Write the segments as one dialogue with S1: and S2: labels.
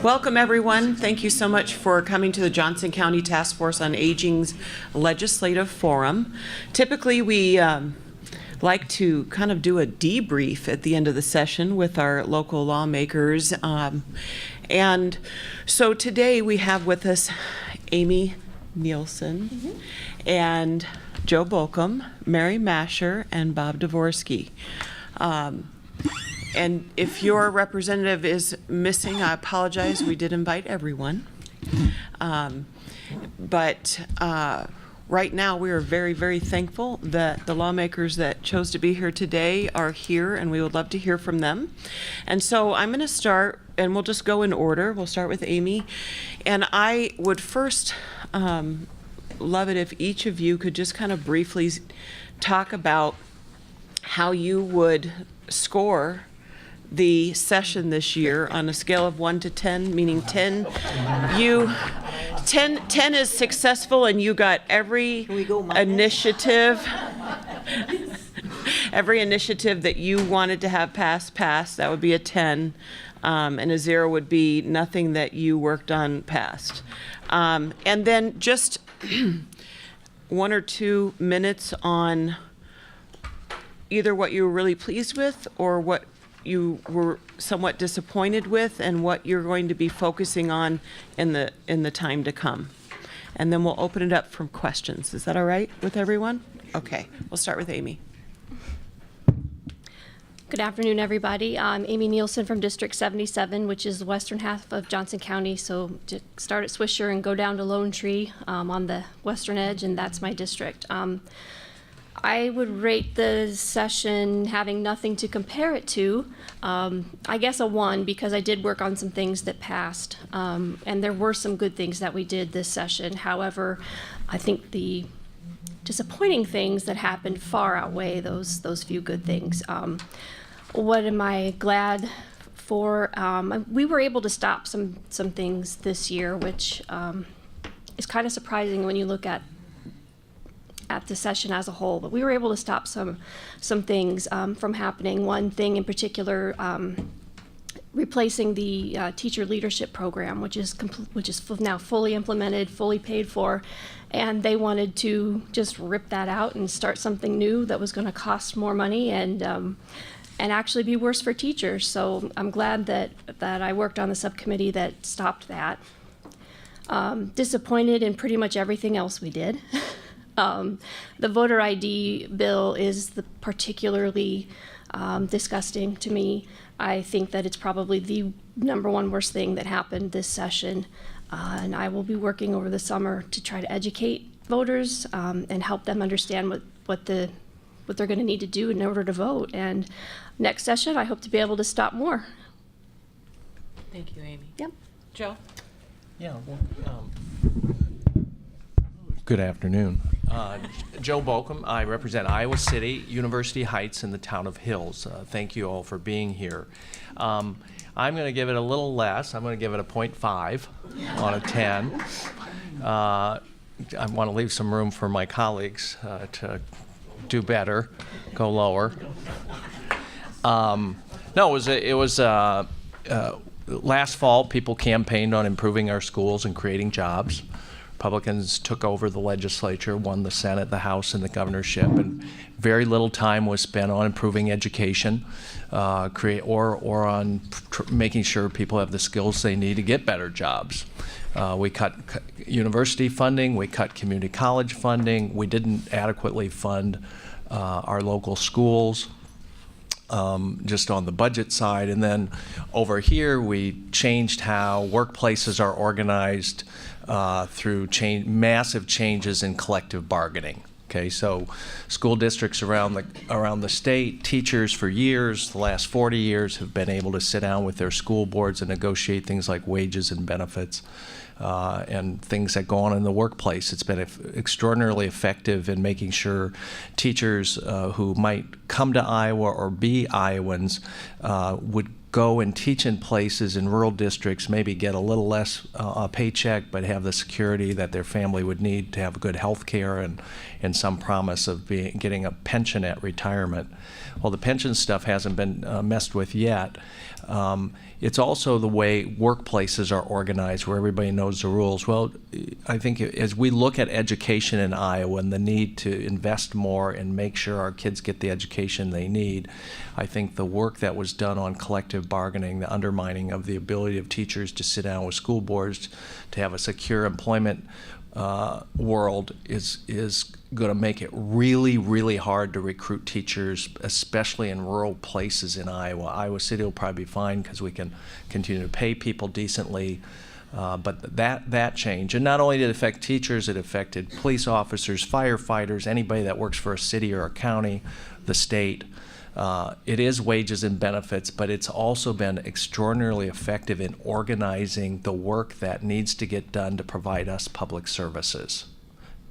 S1: Welcome, everyone. Thank you so much for coming to the Johnson County Task Force on Aging's Legislative Forum. Typically, we like to kind of do a debrief at the end of the session with our local lawmakers. And so today we have with us Amy Nielsen and Joe Bolcom, Mary Masher, and Bob Dvorsky. And if your representative is missing, I apologize. We did invite everyone. But right now, we are very, very thankful that the lawmakers that chose to be here today are here, and we would love to hear from them. And so I'm going to start, and we'll just go in order. We'll start with Amy. And I would first love it if each of you could just kind of briefly talk about how you would score the session this year on a scale of 1 to 10, meaning 10 is successful and you got every initiative that you wanted to have passed. That would be a 10, and a 0 would be nothing that you worked on passed. And then just 1 or 2 minutes on either what you were really pleased with or what you were somewhat disappointed with, and what you're going to be focusing on in the time to come. And then we'll open it up for questions. Is that all right with everyone? Okay, we'll start with Amy.
S2: Good afternoon, everybody. I'm Amy Nielsen from District 77, which is the western half of Johnson County. So to start at Swisher and go down to Lone Tree on the western edge, and that's my district. I would rate the session, having nothing to compare it to, I guess a 1, because I did work on some things that passed, and there were some good things that we did this session. However, I think the disappointing things that happened far outweigh those few good things. What am I glad for? We were able to stop some things this year, which is kind of surprising when you look at the session as a whole, but we were able to stop some things from happening. One thing in particular, replacing the teacher leadership program, which is now fully implemented, fully paid for, and they wanted to just rip that out and start something new that was going to cost more money and actually be worse for teachers. So I'm glad that I worked on the subcommittee that stopped that. Disappointed in pretty much everything else we did. The voter ID bill is particularly disgusting to me. I think that it's probably the #1 worst thing that happened this session, and I will be working over the summer to try to educate voters and help them understand what they're going to need to do in order to vote. And next session, I hope to be able to stop more.
S1: Thank you, Amy.
S2: Yep.
S1: Joe?
S3: Yeah. Good afternoon. Joe Bolcom. I represent Iowa City, University Heights, and the town of Hills. Thank you all for being here. I'm going to give it a little less. I'm going to give it a 0.5 on a 10. I want to leave some room for my colleagues to do better, go lower. No, it was last fall, people campaigned on improving our schools and creating jobs. Republicans took over the legislature, won the Senate, the House, and the governorship, and very little time was spent on improving education, or on making sure people have the skills they need to get better jobs. We cut university funding, we cut community college funding, we didn't adequately fund our local schools. Just on the budget side, and then over here we changed how workplaces are organized through massive changes in collective bargaining. Okay, so school districts around the state, teachers for years, the last 40 years, have been able to sit down with their school boards and negotiate things like wages and benefits. And things that go on in the workplace. It's been extraordinarily effective in making sure teachers who might come to Iowa or be Iowans would go and teach in places in rural districts, maybe get a little less a paycheck, but have the security that their family would need to have good health care and some promise of getting a pension at retirement. Well, the pension stuff hasn't been messed with yet. It's also the way workplaces are organized, where everybody knows the rules. Well, I think as we look at education in Iowa and the need to invest more and make sure our kids get the education they need, I think the work that was done on collective bargaining, the undermining of the ability of teachers to sit down with school boards, to have a secure employment world is going to make it really, really hard to recruit teachers, especially in rural places in Iowa. Iowa City will probably be fine because we can continue to pay people decently. But that change, and not only did it affect teachers, it affected police officers, firefighters, anybody that works for a city or a county, the state. It is wages and benefits, but it's also been extraordinarily effective in organizing the work that needs to get done to provide us public services,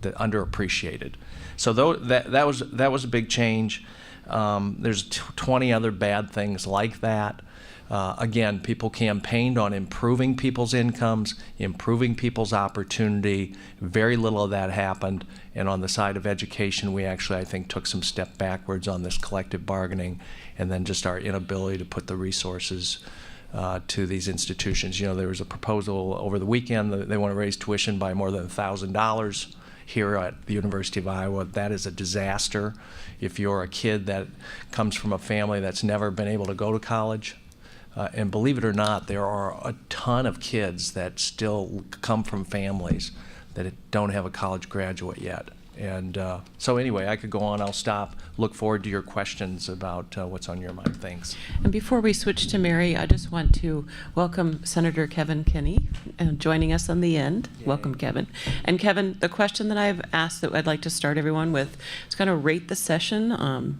S3: that underappreciated. So that was a big change. There's 20 other bad things like that. Again, people campaigned on improving people's incomes, improving people's opportunity. Very little of that happened. And on the side of education, we actually, I think, took some step backwards on this collective bargaining, and then just our inability to put the resources to these institutions. You know, there was a proposal over the weekend that they want to raise tuition by more than $1,000 here at the University of Iowa. That is a disaster. If you're a kid that comes from a family that's never been able to go to college, and believe it or not, there are a ton of kids that still come from families that don't have a college graduate yet. And so anyway, I could go on. I'll stop. Look forward to your questions about what's on your mind. Thanks.
S1: And before we switch to Mary, I just want to welcome Senator Kevin Kinney joining us on the end. Yay. Welcome, Kevin. And Kevin, the question that I've asked that I'd like to start everyone with is kind of rate the session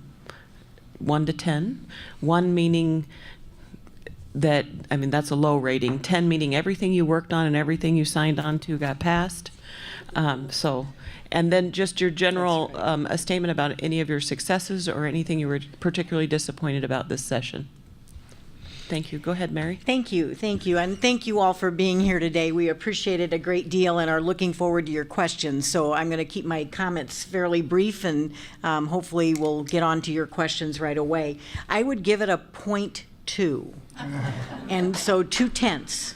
S1: 1 to 10. 1 meaning that, I mean, that's a low rating. 10 meaning everything you worked on and everything you signed on to got passed. And then just your general, a statement about any of your successes or anything you were particularly disappointed about this session. Thank you. Go ahead, Mary.
S4: Thank you. And thank you all for being here today. We appreciate it a great deal and are looking forward to your questions. So I'm going to keep my comments fairly brief, and hopefully we'll get on to your questions right away. I would give it a 0.2. And so 2/10.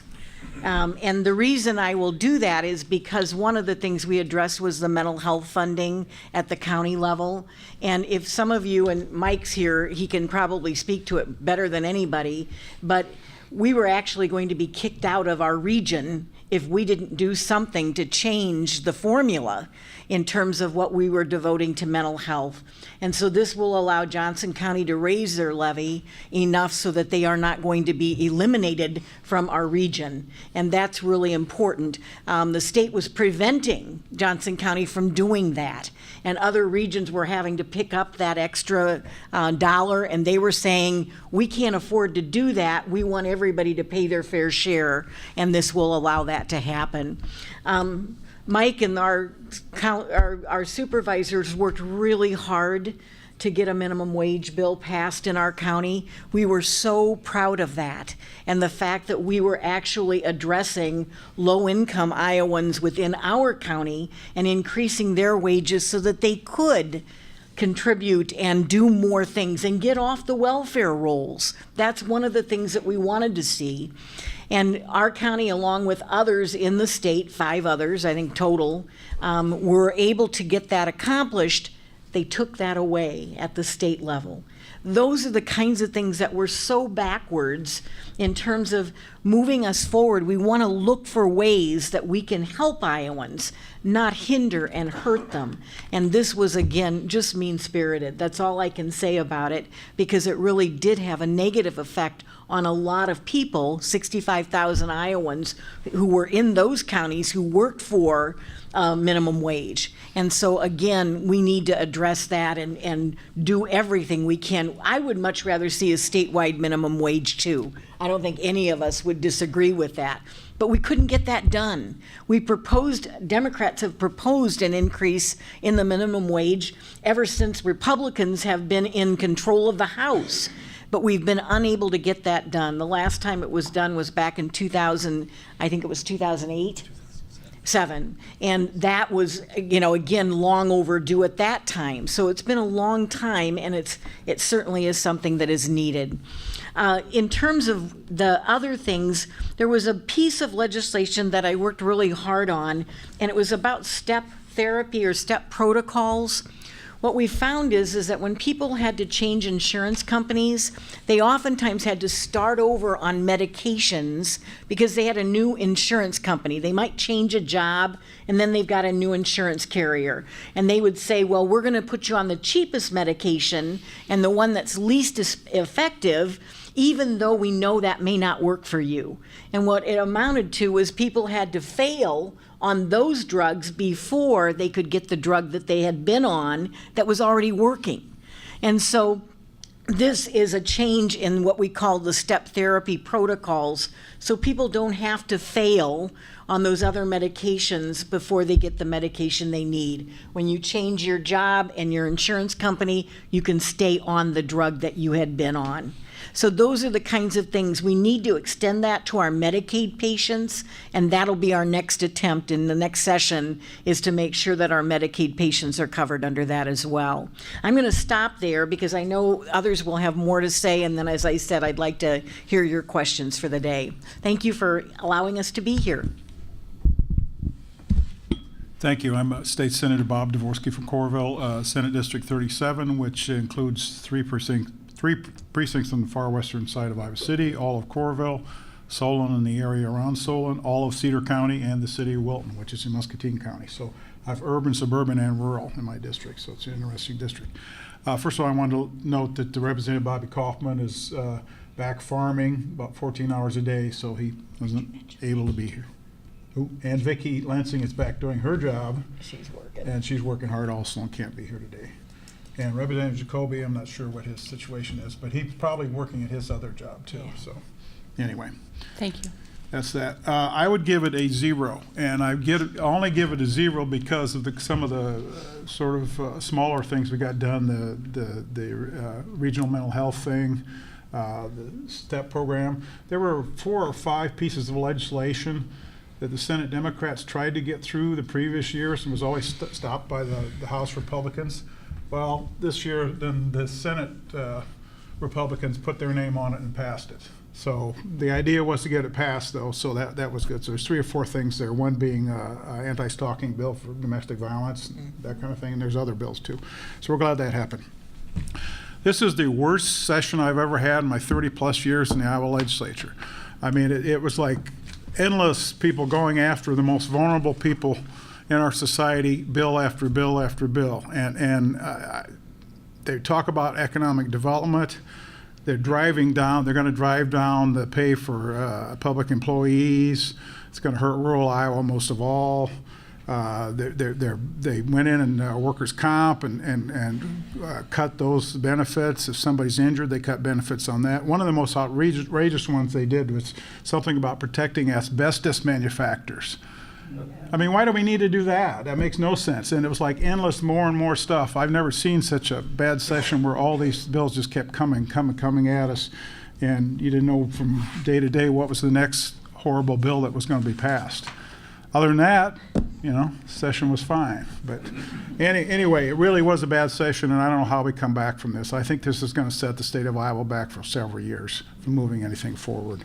S4: And the reason I will do that is because one of the things we addressed was the mental health funding at the county level. And if some of you, and Mike's here, he can probably speak to it better than anybody, but we were actually going to be kicked out of our region if we didn't do something to change the formula in terms of what we were devoting to mental health. And so this will allow Johnson County to raise their levy enough so that they are not going to be eliminated from our region. And that's really important. The state was preventing Johnson County from doing that. And other regions were having to pick up that extra dollar, and they were saying, we can't afford to do that. We want everybody to pay their fair share, and this will allow that to happen. Mike and our supervisors worked really hard to get a minimum wage bill passed in our county. We were so proud of that, and the fact that we were actually addressing low-income Iowans within our county and increasing their wages so that they could contribute and do more things and get off the welfare rolls. That's one of the things that we wanted to see. And our county, along with others in the state, 5 others, I think total, were able to get that accomplished. They took that away at the state level. Those are the kinds of things that were so backwards in terms of moving us forward. We want to look for ways that we can help Iowans, not hinder and hurt them. And this was, again, just mean-spirited. That's all I can say about it, because it really did have a negative effect on a lot of people, 65,000 Iowans who were in those counties who worked for minimum wage. And so again, we need to address that and do everything we can. I would much rather see a statewide minimum wage too. I don't think any of us would disagree with that. But we couldn't get that done. Democrats have proposed an increase in the minimum wage ever since Republicans have been in control of the House. but we've been unable to get that done. The last time it was done was back in 2000, I think it was 2008. 7, and that was, again, long overdue at that time. So it's been a long time, and it certainly is something that is needed. In terms of the other things, there was a piece of legislation that I worked really hard on, and it was about step therapy or step protocols. What we found is that when people had to change insurance companies, they oftentimes had to start over on medications because they had a new insurance company. They might change a job, and then they've got a new insurance carrier. And they would say, well, we're going to put you on the cheapest medication and the one that's least effective, even though we know that may not work for you. And what it amounted to was people had to fail on those drugs before they could get the drug that they had been on that was already working. And so this is a change in what we call the step therapy protocols, so people don't have to fail on those other medications before they get the medication they need. When you change your job and your insurance company, you can stay on the drug that you had been on. So those are the kinds of things. We need to extend that to our Medicaid patients, and that'll be our next attempt in the next session, is to make sure that our Medicaid patients are covered under that as well. I'm going to stop there because I know others will have more to say, and then, as I said, I'd like to hear your questions for the day. Thank you for allowing us to be here.
S5: Thank you. I'm State Senator Bob Dvorsky from Coralville, Senate District 37, which includes three precincts on the far western side of Iowa City, all of Coralville, Solon and the area around Solon, all of Cedar County, and the city of Wilton, which is in Muscatine County. So I have urban, suburban, and rural in my district, so it's an interesting district. First of all, I wanted to note that the Representative Bobby Kaufman is back farming about 14 hours a day, so he wasn't able to be here. Ooh, and Vicki Lansing is back doing her job.
S4: She's working.
S5: And she's working hard also and can't be here today. And Representative Jacoby, I'm not sure what his situation is, but he's probably working at his other job too. Yeah. So anyway.
S1: Thank you.
S5: That's that. I would give it a 0, and I only give it a 0 because of some of the sort of smaller things we got done, the regional mental health thing, the STEP program. There were 4 or 5 pieces of legislation that the Senate Democrats tried to get through the previous years and was always stopped by the House Republicans. Well, this year, then the Senate Republicans put their name on it and passed it. So the idea was to get it passed, though, so that was good. So there's 3 or 4 things there, one being an anti-stalking bill for domestic violence, that kind of thing, and there's other bills, too. So we're glad that happened. This is the worst session I've ever had in my 30-plus years in the Iowa legislature. I mean, it was like endless people going after the most vulnerable people in our society, bill after bill after bill. And they talk about economic development. They're going to drive down the pay for public employees. It's going to hurt rural Iowa most of all. They went in and workers' comp and cut those benefits. If somebody's injured, they cut benefits on that. One of the most outrageous ones they did was something about protecting asbestos manufacturers. I mean, why do we need to do that? That makes no sense. And it was like endless, more and more stuff. I've never seen such a bad session where all these bills just kept coming at us, and you didn't know from day to day what was the next horrible bill that was going to be passed. Other than that, session was fine. But anyway, it really was a bad session, and I don't know how we come back from this. I think this is going to set the state of Iowa back for several years from moving anything forward.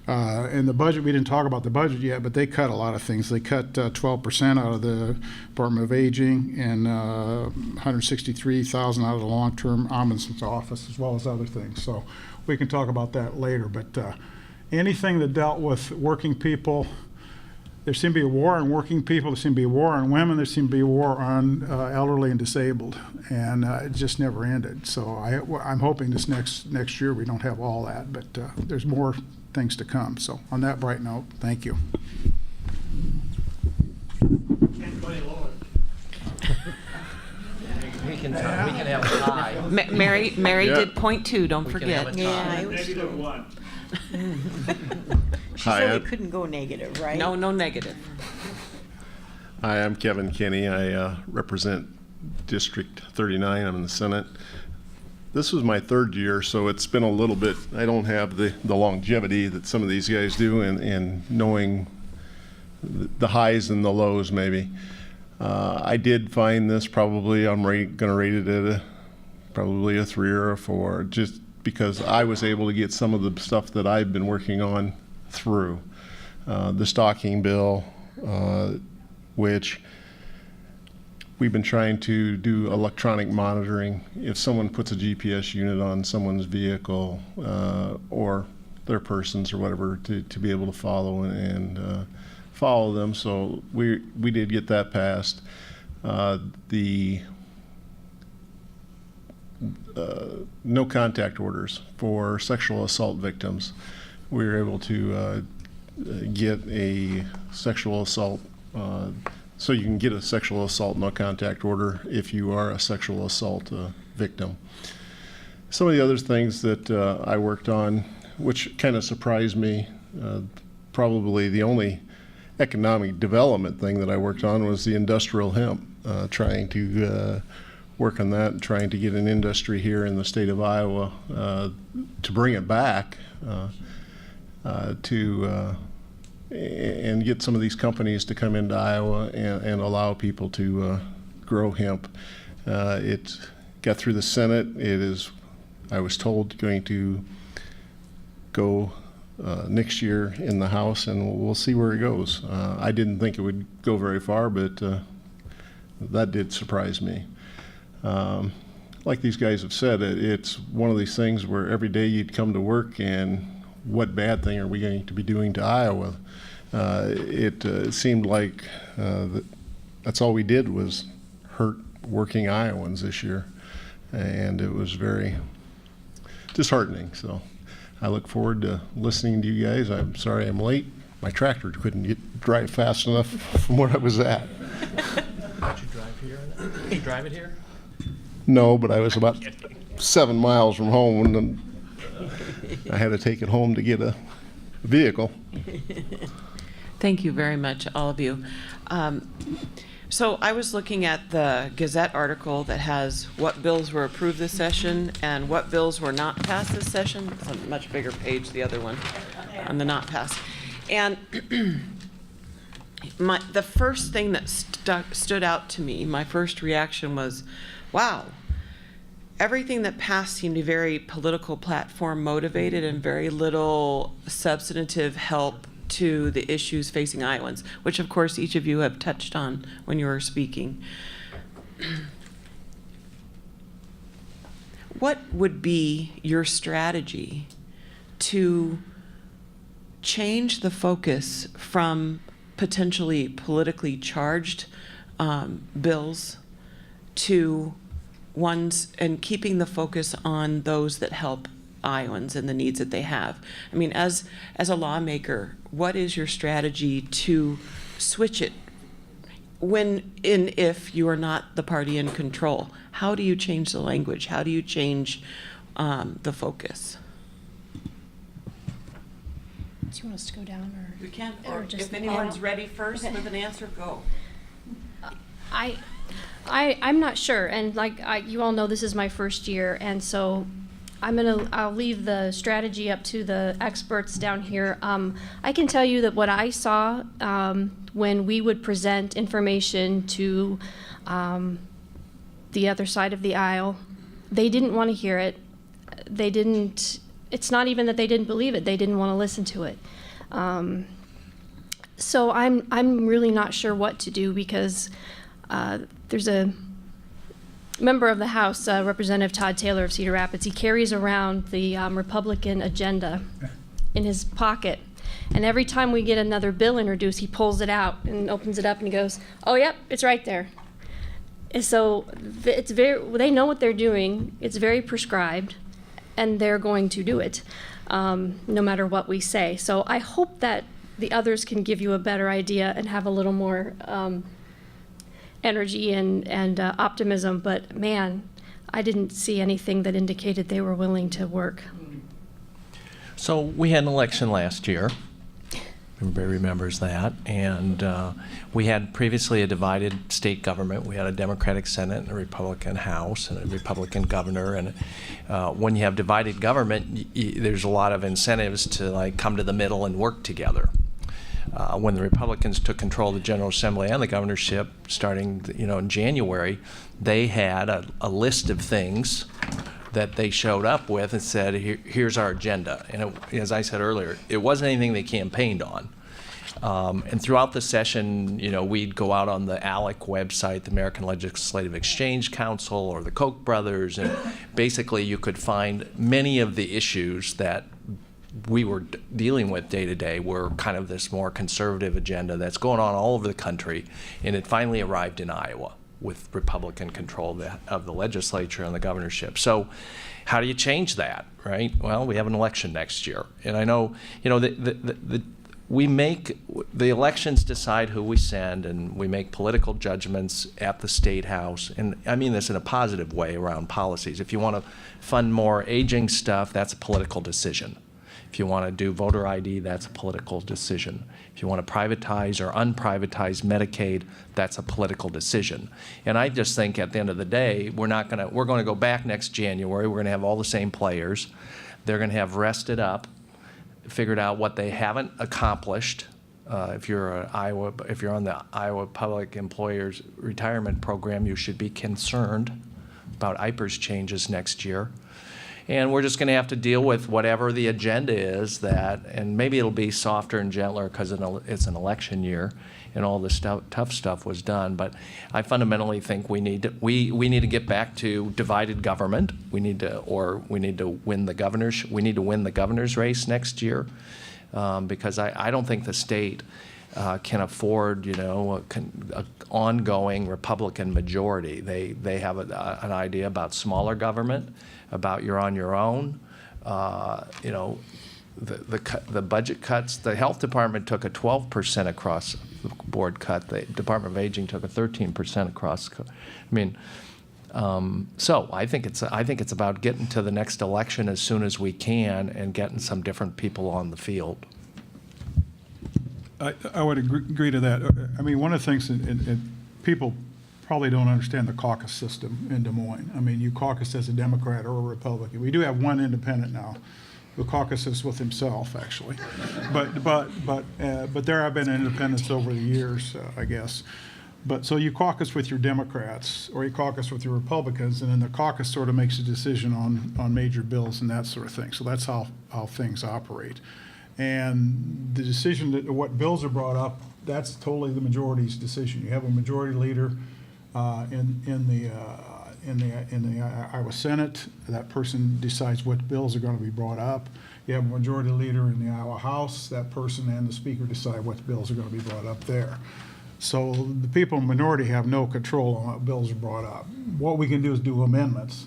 S5: And the budget, we didn't talk about the budget yet, but they cut a lot of things. They cut 12% out of the Department of Aging and $163,000 out of the long-term ombudsman's office, as well as other things. So we can talk about that later. But anything that dealt with working people, there seemed to be a war on working people. There seemed to be a war on women. There seemed to be a war on elderly and disabled, and it just never ended. So I'm hoping this next year we don't have all that, but there's more things to come. So on that bright note, thank you.
S3: We can have a tie.
S1: Mary did point 2, don't forget.
S4: Yeah,
S6: -1.
S4: She
S6: Hi,
S4: said we couldn't go negative, right?
S1: No negative.
S6: Hi, I'm Kevin Kinney. I represent District 39. I'm in the Senate. this was my third year, so it's been a little bit, I don't have the longevity that some of these guys do in knowing the highs and the lows maybe. I did find this probably, I'm going to rate it at probably a 3 or a 4, just because I was able to get some of the stuff that I've been working on through. The stalking bill, which we've been trying to do electronic monitoring. If someone puts a GPS unit on someone's vehicle or their persons or whatever, to be able to follow and follow them. So we did get that passed. The no contact orders for sexual assault victims. We were able to get a sexual assault, so you can get a sexual assault no contact order if you are a sexual assault victim. Some of the other things that I worked on, which kind of surprised me, probably the only economic development thing that I worked on was the industrial hemp, trying to work on that and trying to get an industry here in the state of Iowa to bring it back and get some of these companies to come into Iowa and allow people to grow hemp. It got through the Senate. It is, I was told, going to go next year in the House, and we'll see where it goes. I didn't think it would go very far, but that did surprise me. Like these guys have said, it's one of these things where every day you'd come to work and what bad thing are we going to be doing to Iowa? It seemed like that's all we did was hurt working Iowans this year, and it was very disheartening. So I look forward to listening to you guys. I'm sorry I'm late. My tractor couldn't drive fast enough from where I was at.
S3: Did you drive here? Did you drive it here?
S6: No, but I was about 7 miles from home, and I had to take it home to get a vehicle.
S1: Thank you very much, all of you. So I was looking at the Gazette article that has what bills were approved this session and what bills were not passed this session. It's a much bigger page, the other one, on the not passed. And the first thing that stood out to me, my first reaction was, wow, everything that passed seemed to be very political platform motivated and very little substantive help to the issues facing Iowans, which of course each of you have touched on when you were speaking. What would be your strategy to change the focus from potentially politically charged bills to ones, and keeping the focus on those that help Iowans and the needs that they have? I mean, as a lawmaker, what is your strategy to switch it if you are not the party in control? How do you change the language? How do you change the focus?
S2: Do you want us to go down or?
S1: We can,
S2: Or
S1: or
S2: just
S1: if anyone's
S2: all?
S1: ready first
S2: Okay.
S1: with an answer, go.
S2: I'm not sure, and you all know this is my first year, and so I'll leave the strategy up to the experts down here. I can tell you that what I saw when we would present information to the other side of the aisle, they didn't want to hear it. They didn't. It's not even that they didn't believe it; they didn't want to listen to it. So I'm really not sure what to do, because there's a member of the House, Representative Todd Taylor of Cedar Rapids. He carries around the Republican agenda in his pocket. And every time we get another bill introduced, he pulls it out and opens it up and he goes, "Oh, yep, it's right there." And so they know what they're doing. It's very prescribed, and they're going to do it no matter what we say. So I hope that the others can give you a better idea and have a little more energy and optimism, but man, I didn't see anything that indicated they were willing to work.
S3: So we had an election last year, Everybody remembers that. And we had previously a divided state government. We had a Democratic Senate and a Republican House and a Republican governor. And when you have divided government, there's a lot of incentives to like come to the middle and work together. When the Republicans took control of the General Assembly and the governorship starting in January, they had a list of things that they showed up with and said, here's our agenda. And as I said earlier, it wasn't anything they campaigned on. And throughout the session, we'd go out on the ALEC website, the American Legislative Exchange Council, or the Koch brothers, and basically you could find many of the issues that we were dealing with day to day were kind of this more conservative agenda that's going on all over the country, and it finally arrived in Iowa with Republican control of the legislature and the governorship. So how do you change that, right? Well, we have an election next year. And I know, we make, the elections decide who we send, and we make political judgments at the State House. And I mean this in a positive way around policies. If you want to fund more aging stuff, that's a political decision. If you want to do voter ID, that's a political decision. If you want to privatize or unprivatize Medicaid, that's a political decision. And I just think at the end of the day, we're going to go back next January. We're going to have all the same players. They're going to have rested up, figured out what they haven't accomplished. If you're on the Iowa Public Employers Retirement Program, you should be concerned about IPERS changes next year. And we're just going to have to deal with whatever the agenda is and maybe it'll be softer and gentler because it's an election year and all this tough stuff was done. But I fundamentally think we need to get back to divided government. We need to win the governor's race next year because I don't think the state can afford an ongoing Republican majority. They have an idea about smaller government, about you're on your own. The budget cuts. The health department took a 12% across the board cut. The Department of Aging took a 13% across. So I think it's about getting to the next election as soon as we can and getting some different people on the field.
S5: I would agree to that. I mean, one of the things, and people probably don't understand the caucus system in Des Moines. I mean, you caucus as a Democrat or a Republican. We do have one independent now who caucuses with himself, actually. But there have been independents over the years, I guess. But so you caucus with your Democrats or you caucus with your Republicans, and then the caucus sort of makes a decision on major bills and that sort of thing. So that's how things operate. And the decision that what bills are brought up, that's totally the majority's decision. You have a majority leader in the Iowa Senate. That person decides what bills are going to be brought up. You have a majority leader in the Iowa House. That person and the speaker decide what bills are going to be brought up there. So the people in the minority have no control on what bills are brought up. What we can do is do amendments,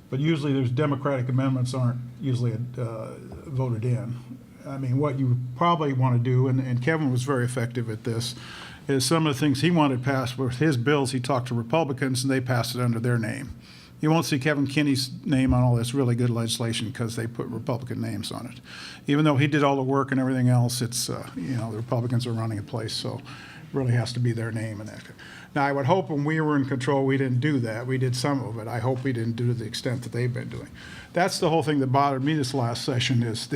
S5: but usually there's Democratic amendments aren't usually voted in. I mean, what you probably want to do, and Kevin was very effective at this, is some of the things he wanted passed with his bills, he talked to Republicans and they passed it under their name. You won't see Kevin Kinney's name on all this really good legislation because they put Republican names on it. Even though he did all the work and everything else, it's, the Republicans are running a place, so it really has to be their name. And that. Now, I would hope when we were in control, we didn't do that. We did some of it. I hope we didn't do to the extent that they've been doing. That's the whole thing that bothered me this last session is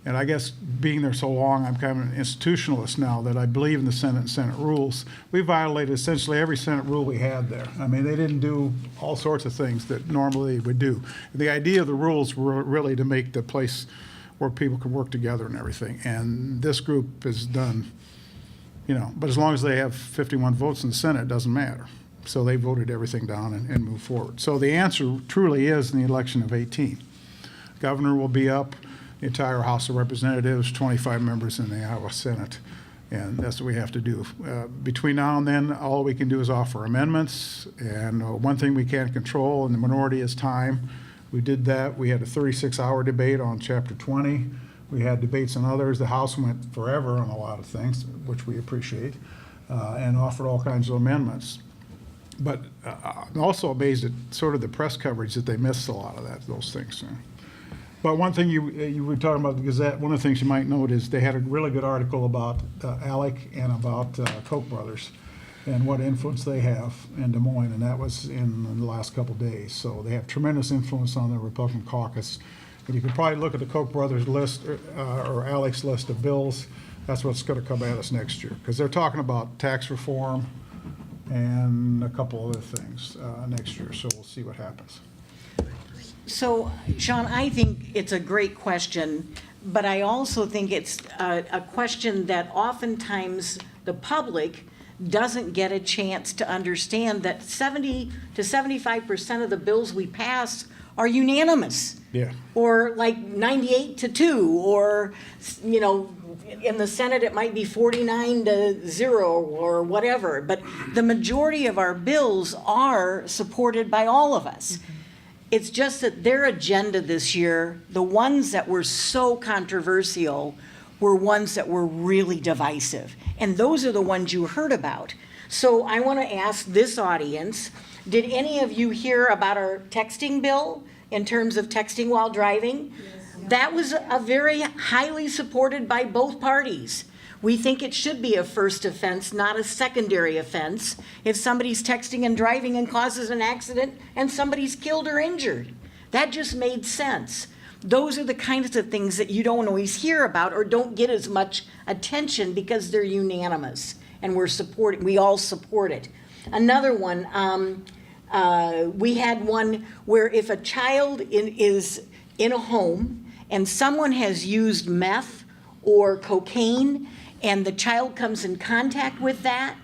S5: and I guess being there so long, I'm kind of an institutionalist now that I believe in the Senate and Senate rules. We violated essentially every Senate rule we had there. I mean, they didn't do all sorts of things that normally they would do. The idea of the rules were really to make the place where people could work together and everything. And this group has done, but as long as they have 51 votes in the Senate, it doesn't matter. So they voted everything down and moved forward. So the answer truly is in the election of 18. Governor will be up. The entire House of Representatives, 25 members in the Iowa Senate, and that's what we have to do. Between now and then, all we can do is offer amendments, and one thing we can't control in the minority is time. We did that. We had a 36-hour debate on Chapter 20. We had debates on others. The House went forever on a lot of things, which we appreciate, and offered all kinds of amendments. But I'm also amazed at sort of the press coverage that they missed a lot of those things. But one thing you were talking about the Gazette, one of the things you might note is they had a really good article about ALEC and about Koch brothers and what influence they have in Des Moines, and that was in the last couple of days. So they have tremendous influence on the Republican caucus. And you could probably look at the Koch brothers list or ALEC's list of bills. That's what's going to come at us next year, because they're talking about tax reform and a couple other things next year. So we'll see what happens.
S4: So, Sean, I think it's a great question, but I also think it's a question that oftentimes the public doesn't get a chance to understand that 70 to 75% of the bills we pass are unanimous.
S5: Yeah.
S4: Or like 98-2, or, you know, in the Senate it might be 49-0 or whatever. But the majority of our bills are supported by all of us. It's just that their agenda this year, the ones that were so controversial, were ones that were really divisive. And those are the ones you heard about. So I want to ask this audience, did any of you hear about our texting bill in terms of texting while driving? Yes. That was a very highly supported by both parties. We think it should be a first offense, not a secondary offense, if somebody's texting and driving and causes an accident and somebody's killed or injured. That just made sense. Those are the kinds of things that you don't always hear about or don't get as much attention because they're unanimous and we all support it. Another one, we had one where if a child is in a home and someone has used meth or cocaine and the child comes in contact with that,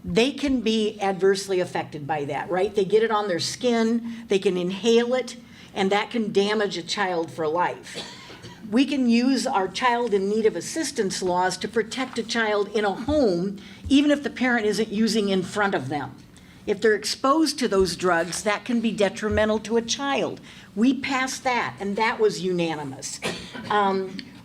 S4: they can be adversely affected by that, right? They get it on their skin, they can inhale it, and that can damage a child for life. We can use our child in need of assistance laws to protect a child in a home, even if the parent isn't using in front of them. If they're exposed to those drugs, that can be detrimental to a child. We passed that, and that was unanimous.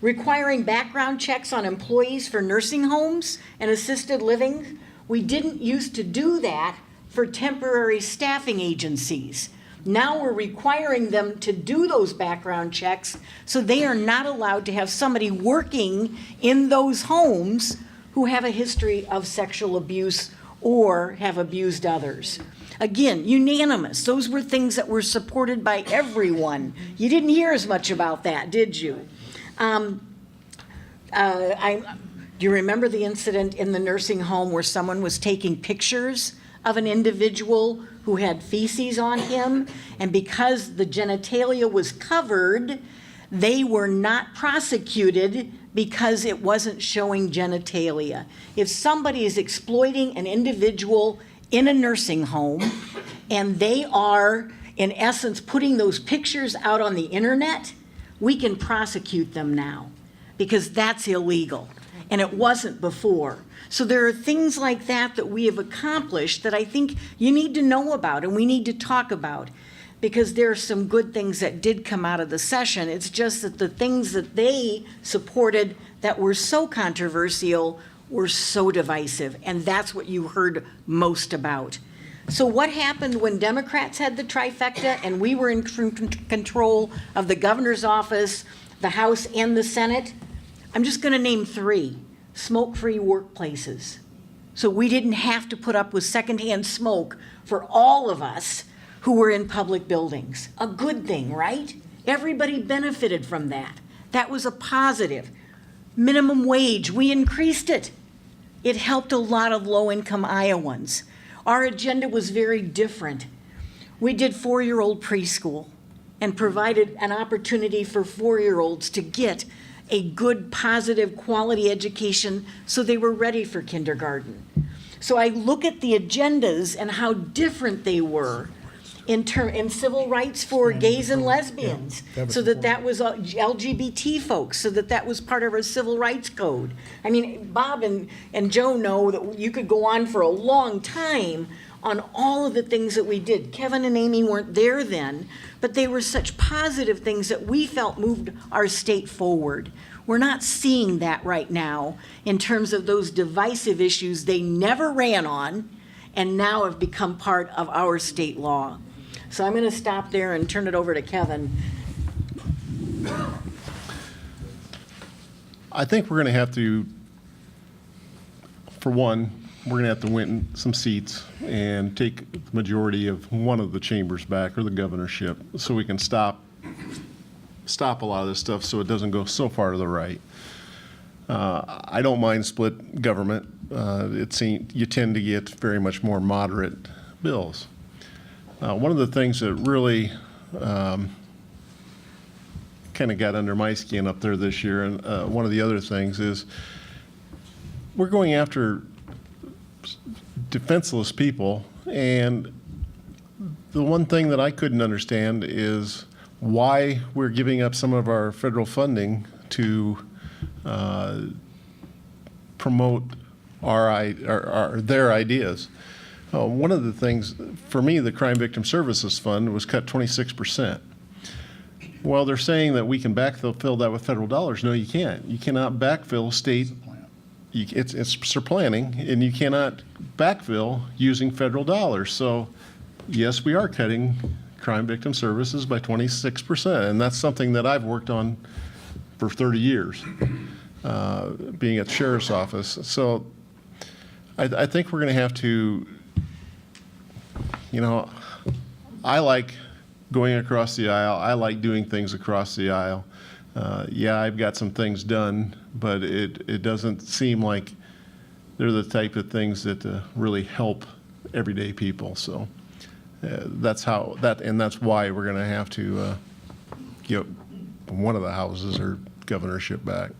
S4: Requiring background checks on employees for nursing homes and assisted living. We didn't used to do that for temporary staffing agencies. Now we're requiring them to do those background checks, so they are not allowed to have somebody working in those homes who have a history of sexual abuse or have abused others. Again, unanimous. Those were things that were supported by everyone. You didn't hear as much about that, did you? Do you remember the incident in the nursing home where someone was taking pictures of an individual who had feces on him, and because the genitalia was covered, they were not prosecuted because it wasn't showing genitalia. If somebody is exploiting an individual in a nursing home and they are, in essence, putting those pictures out on the internet, we can prosecute them now because that's illegal, and it wasn't before. So there are things like that that we have accomplished that I think you need to know about and we need to talk about, because there are some good things that did come out of the session. It's just that the things that they supported that were so controversial were so divisive, and that's what you heard most about. So what happened when Democrats had the trifecta and we were in control of the governor's office, the House, and the Senate? I'm just going to name 3. Smoke-free workplaces. So we didn't have to put up with secondhand smoke for all of us who were in public buildings. A good thing, right? Everybody benefited from that. That was a positive. Minimum wage, we increased it. It helped a lot of low-income Iowans. Our agenda was very different. We did 4-year-old preschool and provided an opportunity for 4-year-olds to get a good, positive, quality education so they were ready for kindergarten. So I look at the agendas and how different they were in civil rights for gays and lesbians, so that was LGBT folks, so that was part of our civil rights code. I mean, Bob and Joe know that you could go on for a long time on all of the things that we did. Kevin and Amy weren't there then, but they were such positive things that we felt moved our state forward. We're not seeing that right now in terms of those divisive issues they never ran on and now have become part of our state law. So I'm going to stop there and turn it over to Kevin.
S6: I think we're going to have to, for one, we're going to have to win some seats and take the majority of one of the chambers back, or the governorship, so we can stop a lot of this stuff so it doesn't go so far to the right. I don't mind split government. You tend to get very much more moderate bills. One of the things that really kind of got under my skin up there this year, and one of the other things is we're going after defenseless people, and the one thing that I couldn't understand is why we're giving up some of our federal funding to promote their ideas. One of the things, for me, the Crime Victim Services Fund was cut 26%. Well, they're saying that we can backfill that with federal dollars. No, you can't. You cannot backfill state. It's supplanting, and you cannot backfill using federal dollars. So, yes, we are cutting crime victim services by 26%, and that's something that I've worked on for 30 years, being at the sheriff's office. So, I think we're going to have to, I like going across the aisle. I like doing things across the aisle. Yeah, I've got some things done, but it doesn't seem like they're the type of things that really help everyday people. So that's why we're going to have to get one of the houses or governorship back.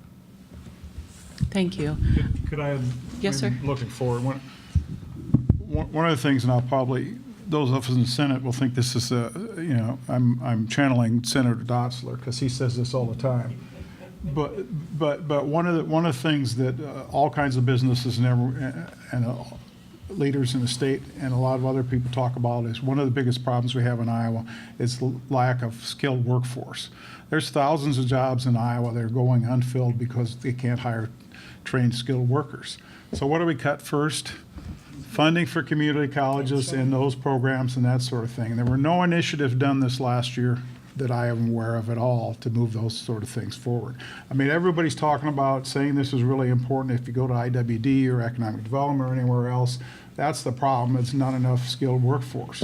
S1: Thank you.
S5: Could I add?
S1: Yes, sir.
S5: Looking forward, one of the things, and I'll probably, those of us in the Senate will think this is I'm channeling Senator Dotzler because he says this all the time. But one of the things that all kinds of businesses and leaders in the state and a lot of other people talk about is one of the biggest problems we have in Iowa is the lack of skilled workforce. There's thousands of jobs in Iowa that are going unfilled because they can't hire trained skilled workers. So what do we cut first? Funding for community colleges and those programs and that sort of thing. And there were no initiatives done this last year that I am aware of at all to move those sort of things forward. I mean, everybody's talking about saying this is really important if you go to IWD or economic development or anywhere else. That's the problem. It's not enough skilled workforce.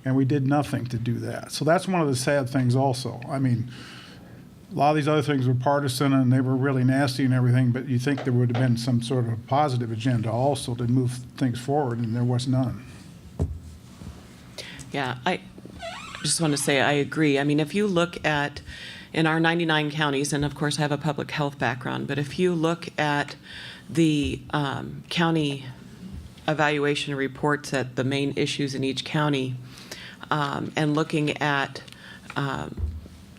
S5: And we did nothing to do that. So that's one of the sad things also. I mean, a lot of these other things were partisan and they were really nasty and everything, but you think there would have been some sort of positive agenda also to move things forward, and there was none.
S1: Yeah, I just want to say I agree. I mean, if you look at, in our 99 counties, and of course I have a public health background, but if you look at the county evaluation reports at the main issues in each county, and looking at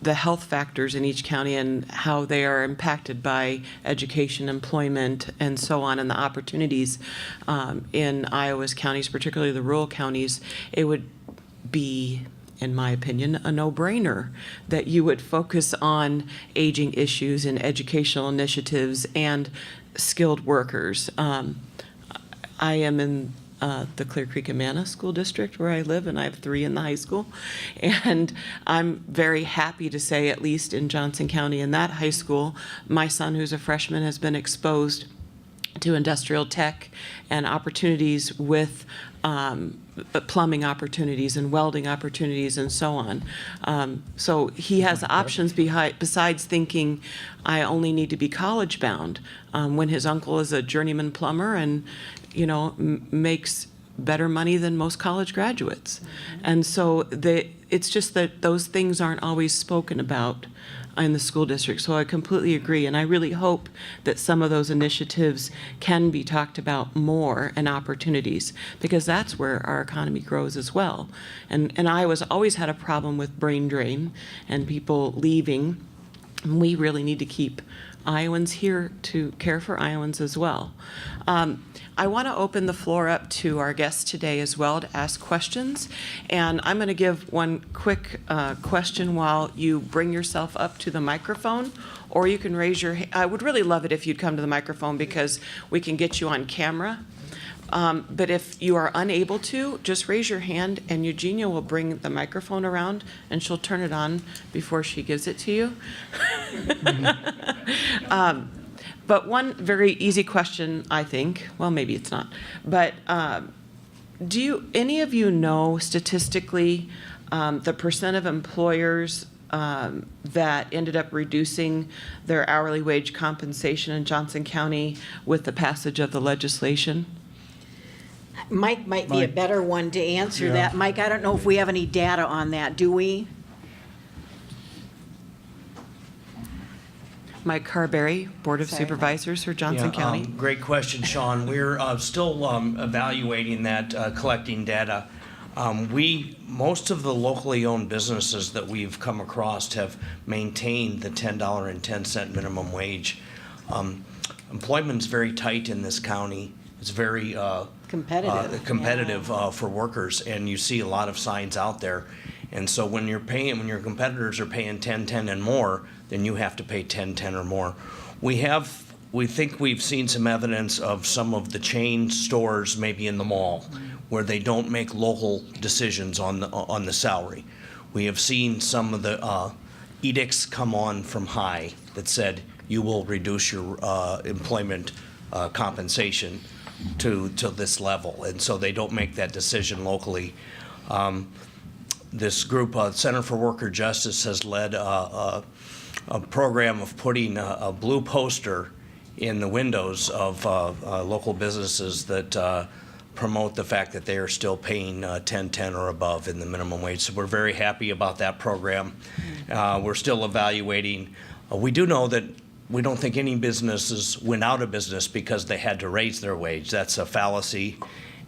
S1: the health factors in each county and how they are impacted by education, employment, and so on, and the opportunities in Iowa's counties, particularly the rural counties, it would be, in my opinion, a no-brainer that you would focus on aging issues and educational initiatives and skilled workers. I am in the Clear Creek Amana School District where I live, and I have 3 in the high school. And I'm very happy to say, at least in Johnson County in that high school, my son, who's a freshman, has been exposed to industrial tech and opportunities with plumbing opportunities and welding opportunities and so on. So he has options besides thinking I only need to be college bound, when his uncle is a journeyman plumber and makes better money than most college graduates. And so it's just that those things aren't always spoken about in the school district. So I completely agree, and I really hope that some of those initiatives can be talked about more and opportunities, because that's where our economy grows as well. And Iowa's always had a problem with brain drain and people leaving. We really need to keep Iowans here to care for Iowans as well. I want to open the floor up to our guests today as well to ask questions. And I'm going to give one quick question while you bring yourself up to the microphone, or you can raise your hand. I would really love it if you'd come to the microphone because we can get you on camera. But if you are unable to, just raise your hand and Eugenia will bring the microphone around and she'll turn it on before she gives it to you. But one very easy question, I think, well, maybe it's not, but any of you know statistically the percent of employers that ended up reducing their hourly wage compensation in Johnson County with the passage of the legislation?
S4: Mike might be a
S5: Mike.
S4: better one to answer
S5: Yeah.
S4: that. Mike, I don't know if we have any data on that, do we?
S1: Mike Carberry, Board of
S4: Sorry.
S1: Supervisors for Johnson
S7: Yeah,
S1: County.
S7: Great question, Sean. We're still evaluating that, collecting data. Most of the locally owned businesses that we've come across have maintained the $10.10 minimum wage. Employment's very tight in this county. It's very
S4: Competitive.
S7: for workers, and you see a lot of signs out there. And so when your competitors are paying 10.10 and more, then you have to pay 10.10 or more. We think we've seen some evidence of some of the chain stores, maybe in the mall, where they don't make local decisions on the salary. We have seen some of the edicts come on from high that said you will reduce your employment compensation to this level, and so they don't make that decision locally. This group, Center for Worker Justice, has led a program of putting a blue poster in the windows of local businesses that promote the fact that they are still paying 10.10 or above in the minimum wage. So we're very happy about that program. We're still evaluating. We do know that we don't think any businesses went out of business because they had to raise their wage. That's a fallacy.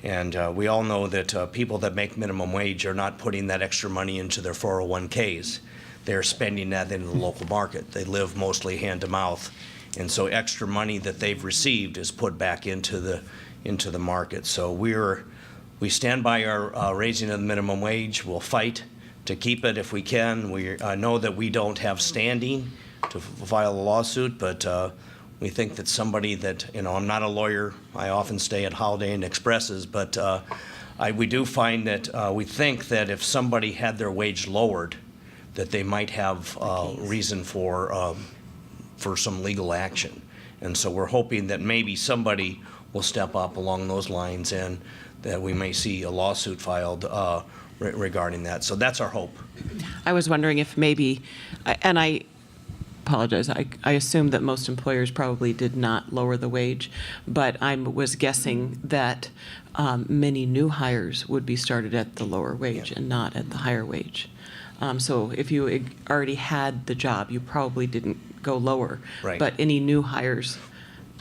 S7: And we all know that people that make minimum wage are not putting that extra money into their 401ks. They're spending that in the local market. They live mostly hand to mouth. And so extra money that they've received is put back into the market. So we stand by our raising of the minimum wage. We'll fight to keep it if we can. We know that we don't have standing to file a lawsuit, but we think that somebody that, I'm not a lawyer. I often stay at Holiday Inn Expresses, but we do find that we think that if somebody had their wage lowered, that they might have reason for some legal action. And so we're hoping that maybe somebody will step up along those lines and that we may see a lawsuit filed regarding that. So that's our hope.
S1: I was wondering if maybe, and I apologize, I assume that most employers probably did not lower the wage, but I was guessing that many new hires would be started at the lower wage and not at the higher wage. So if you already had the job, you probably didn't go lower.
S7: Right.
S1: But any new hires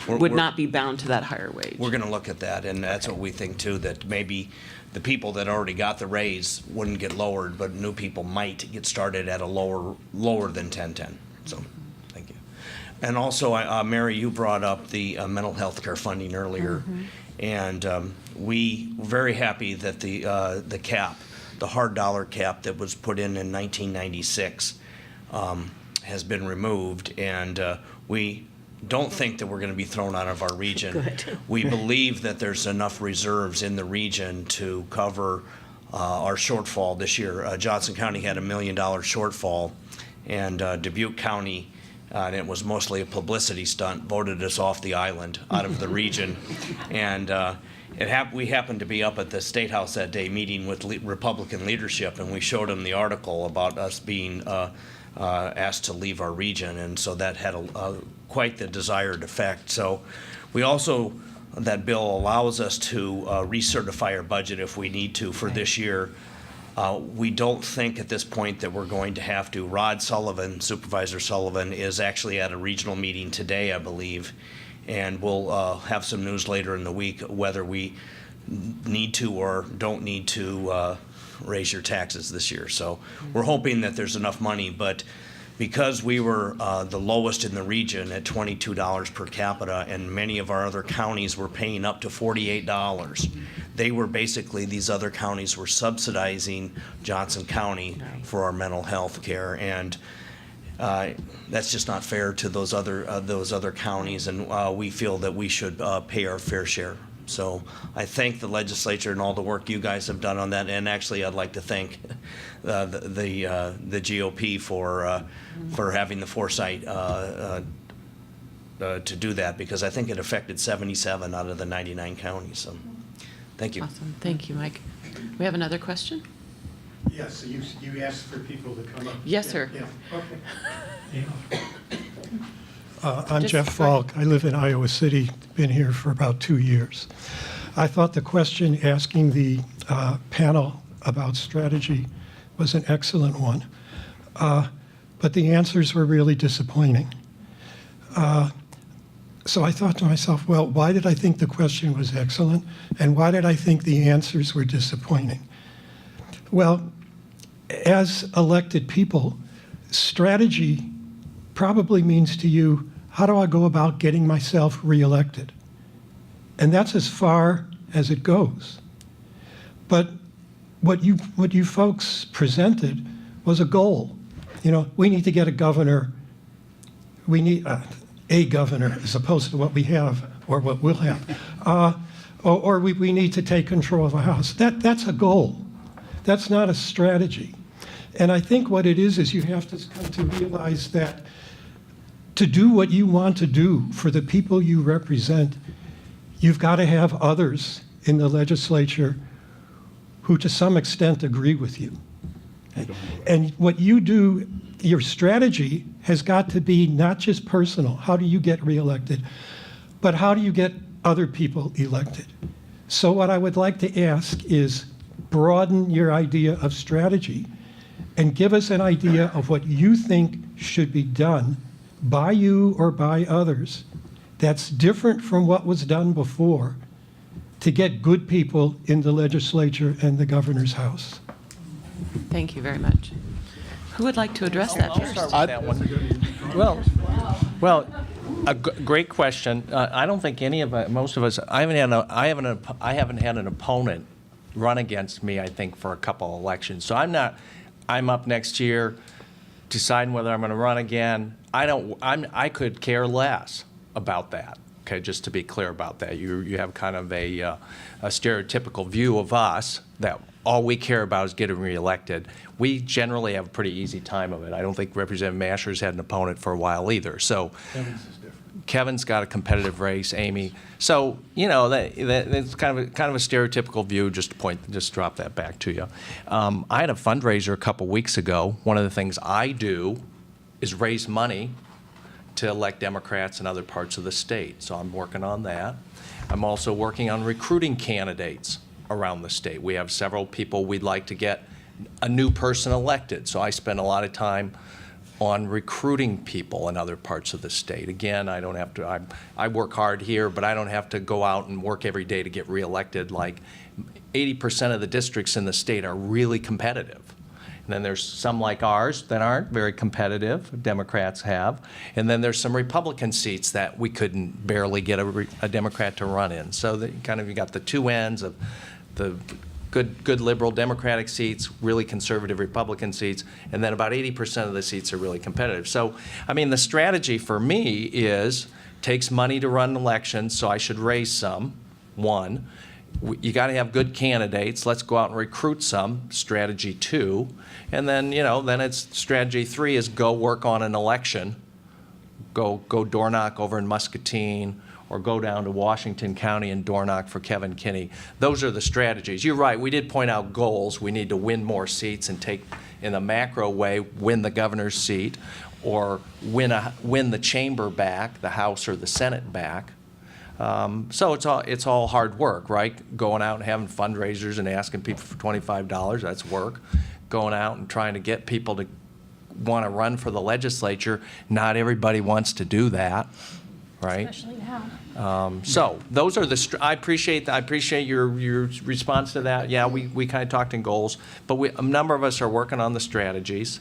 S1: would
S7: We're-
S1: not be bound to that higher wage.
S7: We're going to look at that, and that's what we think too, that maybe the people that already got the raise wouldn't get lowered, but new people might get started at a lower than 10.10. So, thank you. And also, Mary, you brought up the mental health care funding earlier, and we were very happy that the cap, the hard dollar cap that was put in 1996, has been removed, and we don't think that we're going to be thrown out of our region.
S4: Good.
S7: We believe that there's enough reserves in the region to cover our shortfall this year. Johnson County had $1 million shortfall, and Dubuque County, and it was mostly a publicity stunt, voted us off the island, out of the region. And we happened to be up at the State House that day meeting with Republican leadership, and we showed them the article about us being asked to leave our region, and so that had quite the desired effect. So we also, that bill allows us to recertify our budget if we need to for this year. We don't think at this point that we're going to have to. Rod Sullivan, Supervisor Sullivan, is actually at a regional meeting today, I believe, and we'll have some news later in the week whether we need to or don't need to raise your taxes this year. So we're hoping that there's enough money, but because we were the lowest in the region at $22 per capita, and many of our other counties were paying up to $48, they were basically, these other counties were subsidizing Johnson County for our mental health care, and that's just not fair to those other counties, and we feel that we should pay our fair share. So I thank the legislature and all the work you guys have done on that, and actually I'd like to thank the GOP for having the foresight to do that, because I think it affected 77 out of the 99 counties. So, thank you.
S1: Awesome. Thank you, Mike. We have another question?
S8: Yes, so you asked for people to come up.
S1: Yes, sir.
S8: Yeah, okay. I'm Jeff Falk. I live in Iowa City, been here for about 2 years. I thought the question asking the panel about strategy was an excellent one, but the answers were really disappointing. So I thought to myself, well, why did I think the question was excellent, and why did I think the answers were disappointing? Well, as elected people, strategy probably means to you, how do I go about getting myself reelected? And that's as far as it goes. But what you folks presented was a goal. You know, we need to get a governor. We need a governor as opposed to what we have or what we'll have. Or we need to take control of a house. That's a goal. That's not a strategy. And I think what it is you have to come to realize that to do what you want to do for the people you represent, you've got to have others in the legislature who to some extent agree with you. And what you do, your strategy has got to be not just personal, how do you get reelected, but how do you get other people elected? So what I would like to ask is broaden your idea of strategy and give us an idea of what you think should be done by you or by others that's different from what was done before to get good people in the legislature and the governor's house.
S1: Thank you very much. Who would like to address that first?
S3: That one. Well, great question. I don't think most of us. I haven't had an opponent run against me, I think, for a couple elections. So I'm up next year, deciding whether I'm going to run again. I could care less about that. Okay, just to be clear about that, you have kind of a stereotypical view of us that all we care about is getting reelected. We generally have a pretty easy time of it. I don't think Representative Masher's had an opponent for a while either. So Kevin's got a competitive race, Amy. So that's kind of a stereotypical view. Just drop that back to you. I had a fundraiser a couple weeks ago. One of the things I do is raise money to elect Democrats in other parts of the state. So I'm working on that. I'm also working on recruiting candidates around the state. We have several people we'd like to get a new person elected. So I spend a lot of time on recruiting people in other parts of the state. Again, I don't have to, I work hard here, but I don't have to go out and work every day to get reelected. Like 80% of the districts in the state are really competitive. And then there's some like ours that aren't very competitive, Democrats have. And then there's some Republican seats that we couldn't barely get a Democrat to run in. So you got the two ends of the good liberal Democratic seats, really conservative Republican seats, and then about 80% of the seats are really competitive. So, I mean, the strategy for me is takes money to run elections, so I should raise some, one. You got to have good candidates. Let's go out and recruit some, strategy 2. And then, then it's strategy 3 is go work on an election. Go door knock over in Muscatine, or go down to Washington County and door knock for Kevin Kinney. Those are the strategies. You're right, we did point out goals. We need to win more seats and take, in a macro way, win the governor's seat, or win the chamber back, the House or the Senate back. So it's all hard work, right? Going out and having fundraisers and asking people for $25, that's work. Going out and trying to get people to want to run for the legislature, not everybody wants to do that. Right.
S2: Especially now.
S3: So those are I appreciate your response to that. Yeah, we kind of talked in goals, but a number of us are working on the strategies.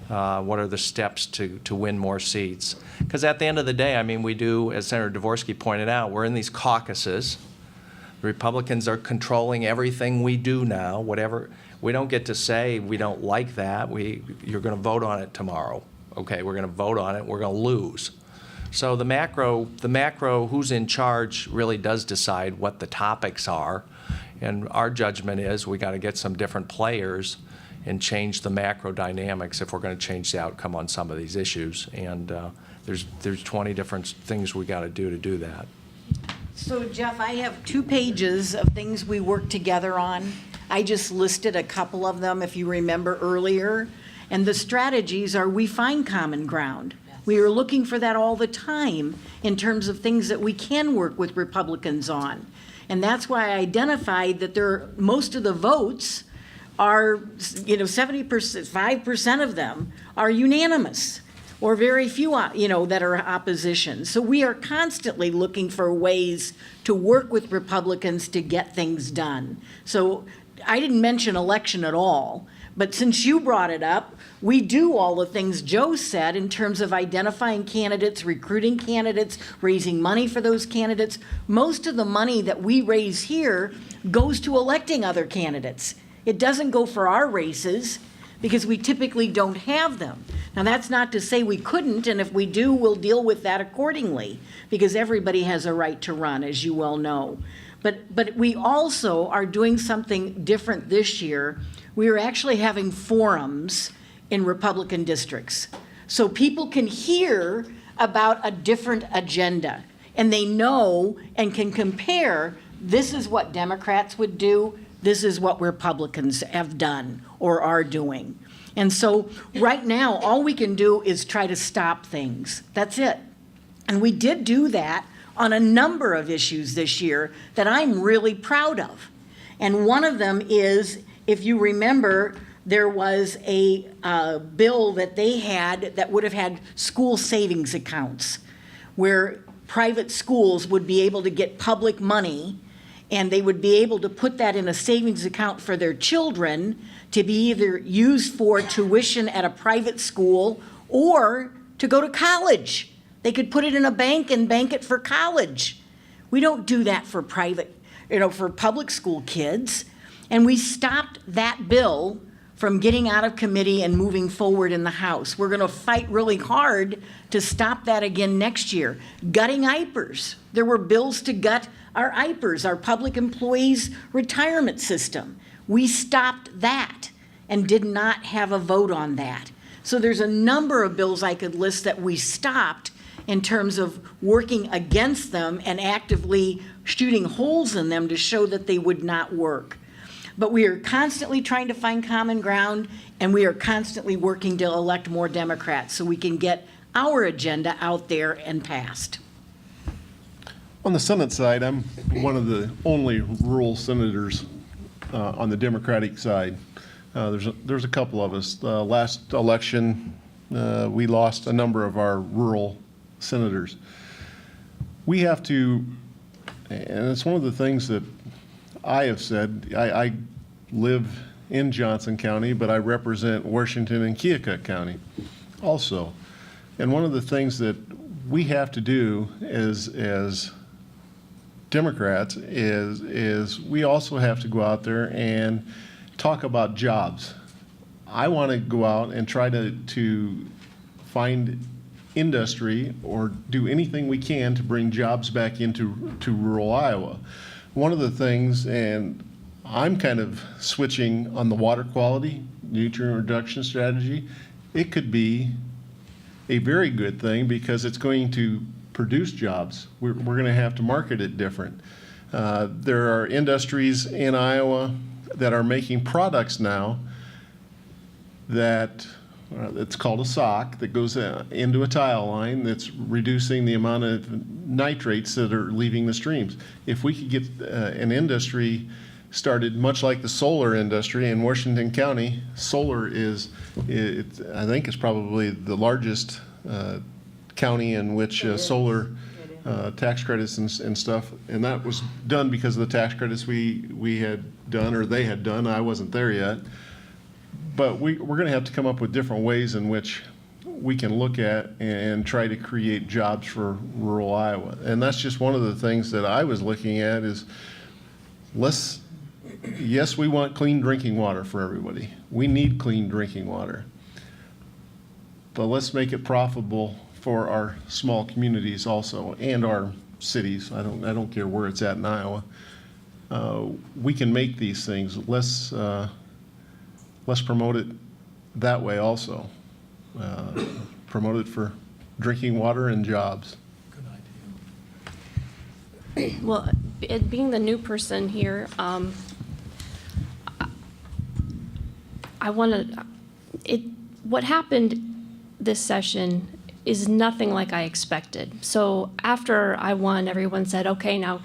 S3: What are the steps to win more seats? Because at the end of the day, I mean, we do, as Senator Dvorsky pointed out, we're in these caucuses. The Republicans are controlling everything we do now. Whatever we don't get to say, we don't like that. You're going to vote on it tomorrow. Okay, we're going to vote on it. We're going to lose. So the macro, who's in charge really does decide what the topics are. And our judgment is we got to get some different players and change the macro dynamics if we're going to change the outcome on some of these issues. And there's 20 different things we got to do that.
S4: So Jeff, I have 2 pages of things we worked together on. I just listed a couple of them, if you remember earlier. And the strategies are we find common ground. We are looking for that all the time in terms of things that we can work with Republicans on. And that's why I identified that most of the votes are, 70%, 5% of them are unanimous, or very few, that are opposition. So we are constantly looking for ways to work with Republicans to get things done. So I didn't mention election at all, but since you brought it up, we do all the things Joe said in terms of identifying candidates, recruiting candidates, raising money for those candidates. Most of the money that we raise here goes to electing other candidates. It doesn't go for our races because we typically don't have them. Now, that's not to say we couldn't, and if we do, we'll deal with that accordingly, because everybody has a right to run, as you well know. But we also are doing something different this year. We are actually having forums in Republican districts, so people can hear about a different agenda, and they know and can compare, this is what Democrats would do, this is what Republicans have done or are doing. And so right now, all we can do is try to stop things. That's it. And we did do that on a number of issues this year that I'm really proud of. And one of them is, if you remember, there was a bill that they had that would have had school savings accounts, where private schools would be able to get public money, and they would be able to put that in a savings account for their children to be either used for tuition at a private school or to go to college. They could put it in a bank and bank it for college. We don't do that for private, for public school kids. And we stopped that bill from getting out of committee and moving forward in the House. We're going to fight really hard to stop that again next year. Gutting IPERS. There were bills to gut our IPERS, our public employees retirement system. We stopped that and did not have a vote on that. So there's a number of bills I could list that we stopped in terms of working against them and actively shooting holes in them to show that they would not work. But we are constantly trying to find common ground, and we are constantly working to elect more Democrats so we can get our agenda out there and passed.
S6: On the Senate side, I'm one of the only rural senators on the Democratic side. There's a couple of us. The last election, we lost a number of our rural senators. We have to, and it's one of the things that I have said, I live in Johnson County, but I represent Washington and Keokuk County also. And one of the things that we have to do as Democrats is we also have to go out there and talk about jobs. I want to go out and try to find industry or do anything we can to bring jobs back into rural Iowa. One of the things, and I'm kind of switching on the water quality, nutrient reduction strategy, it could be a very good thing because it's going to produce jobs. We're going to have to market it different. There are industries in Iowa that are making products now that it's called a sock that goes into a tile line that's reducing the amount of nitrates that are leaving the streams. If we could get an industry started much like the solar industry in Washington County, solar I think is probably the largest county in which solar tax credits and stuff, and that was done because of the tax credits we had done, or they had done. I wasn't there yet. But we're going to have to come up with different ways in which we can look at and try to create jobs for rural Iowa. And that's just one of the things that I was looking at is yes, we want clean drinking water for everybody. We need clean drinking water. But let's make it profitable for our small communities also and our cities. I don't care where it's at in Iowa. We can make these things. Let's promote it that way also. Promote it for drinking water and jobs.
S2: Well, being the new person here, I want to, what happened this session is nothing like I expected. So after I won, everyone said, okay, now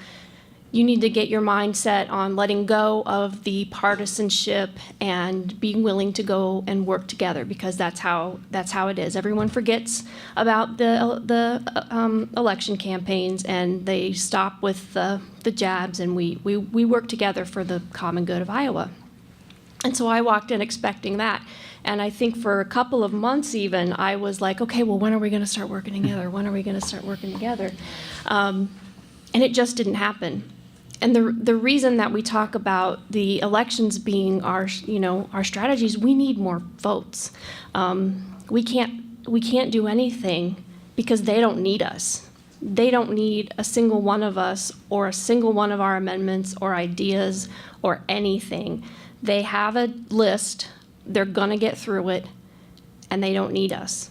S2: you need to get your mindset on letting go of the partisanship and being willing to go and work together, because that's how it is. Everyone forgets about the election campaigns, and they stop with the jabs, and we work together for the common good of Iowa. And so I walked in expecting that. And I think for a couple of months even, I was like, okay, well, when are we going to start working together? When are we going to start working together? And it just didn't happen. And the reason that we talk about the elections being our strategies, we need more votes. We can't do anything because they don't need us. They don't need a single one of us or a single one of our amendments or ideas or anything. They have a list, they're gonna get through it, and they don't need us.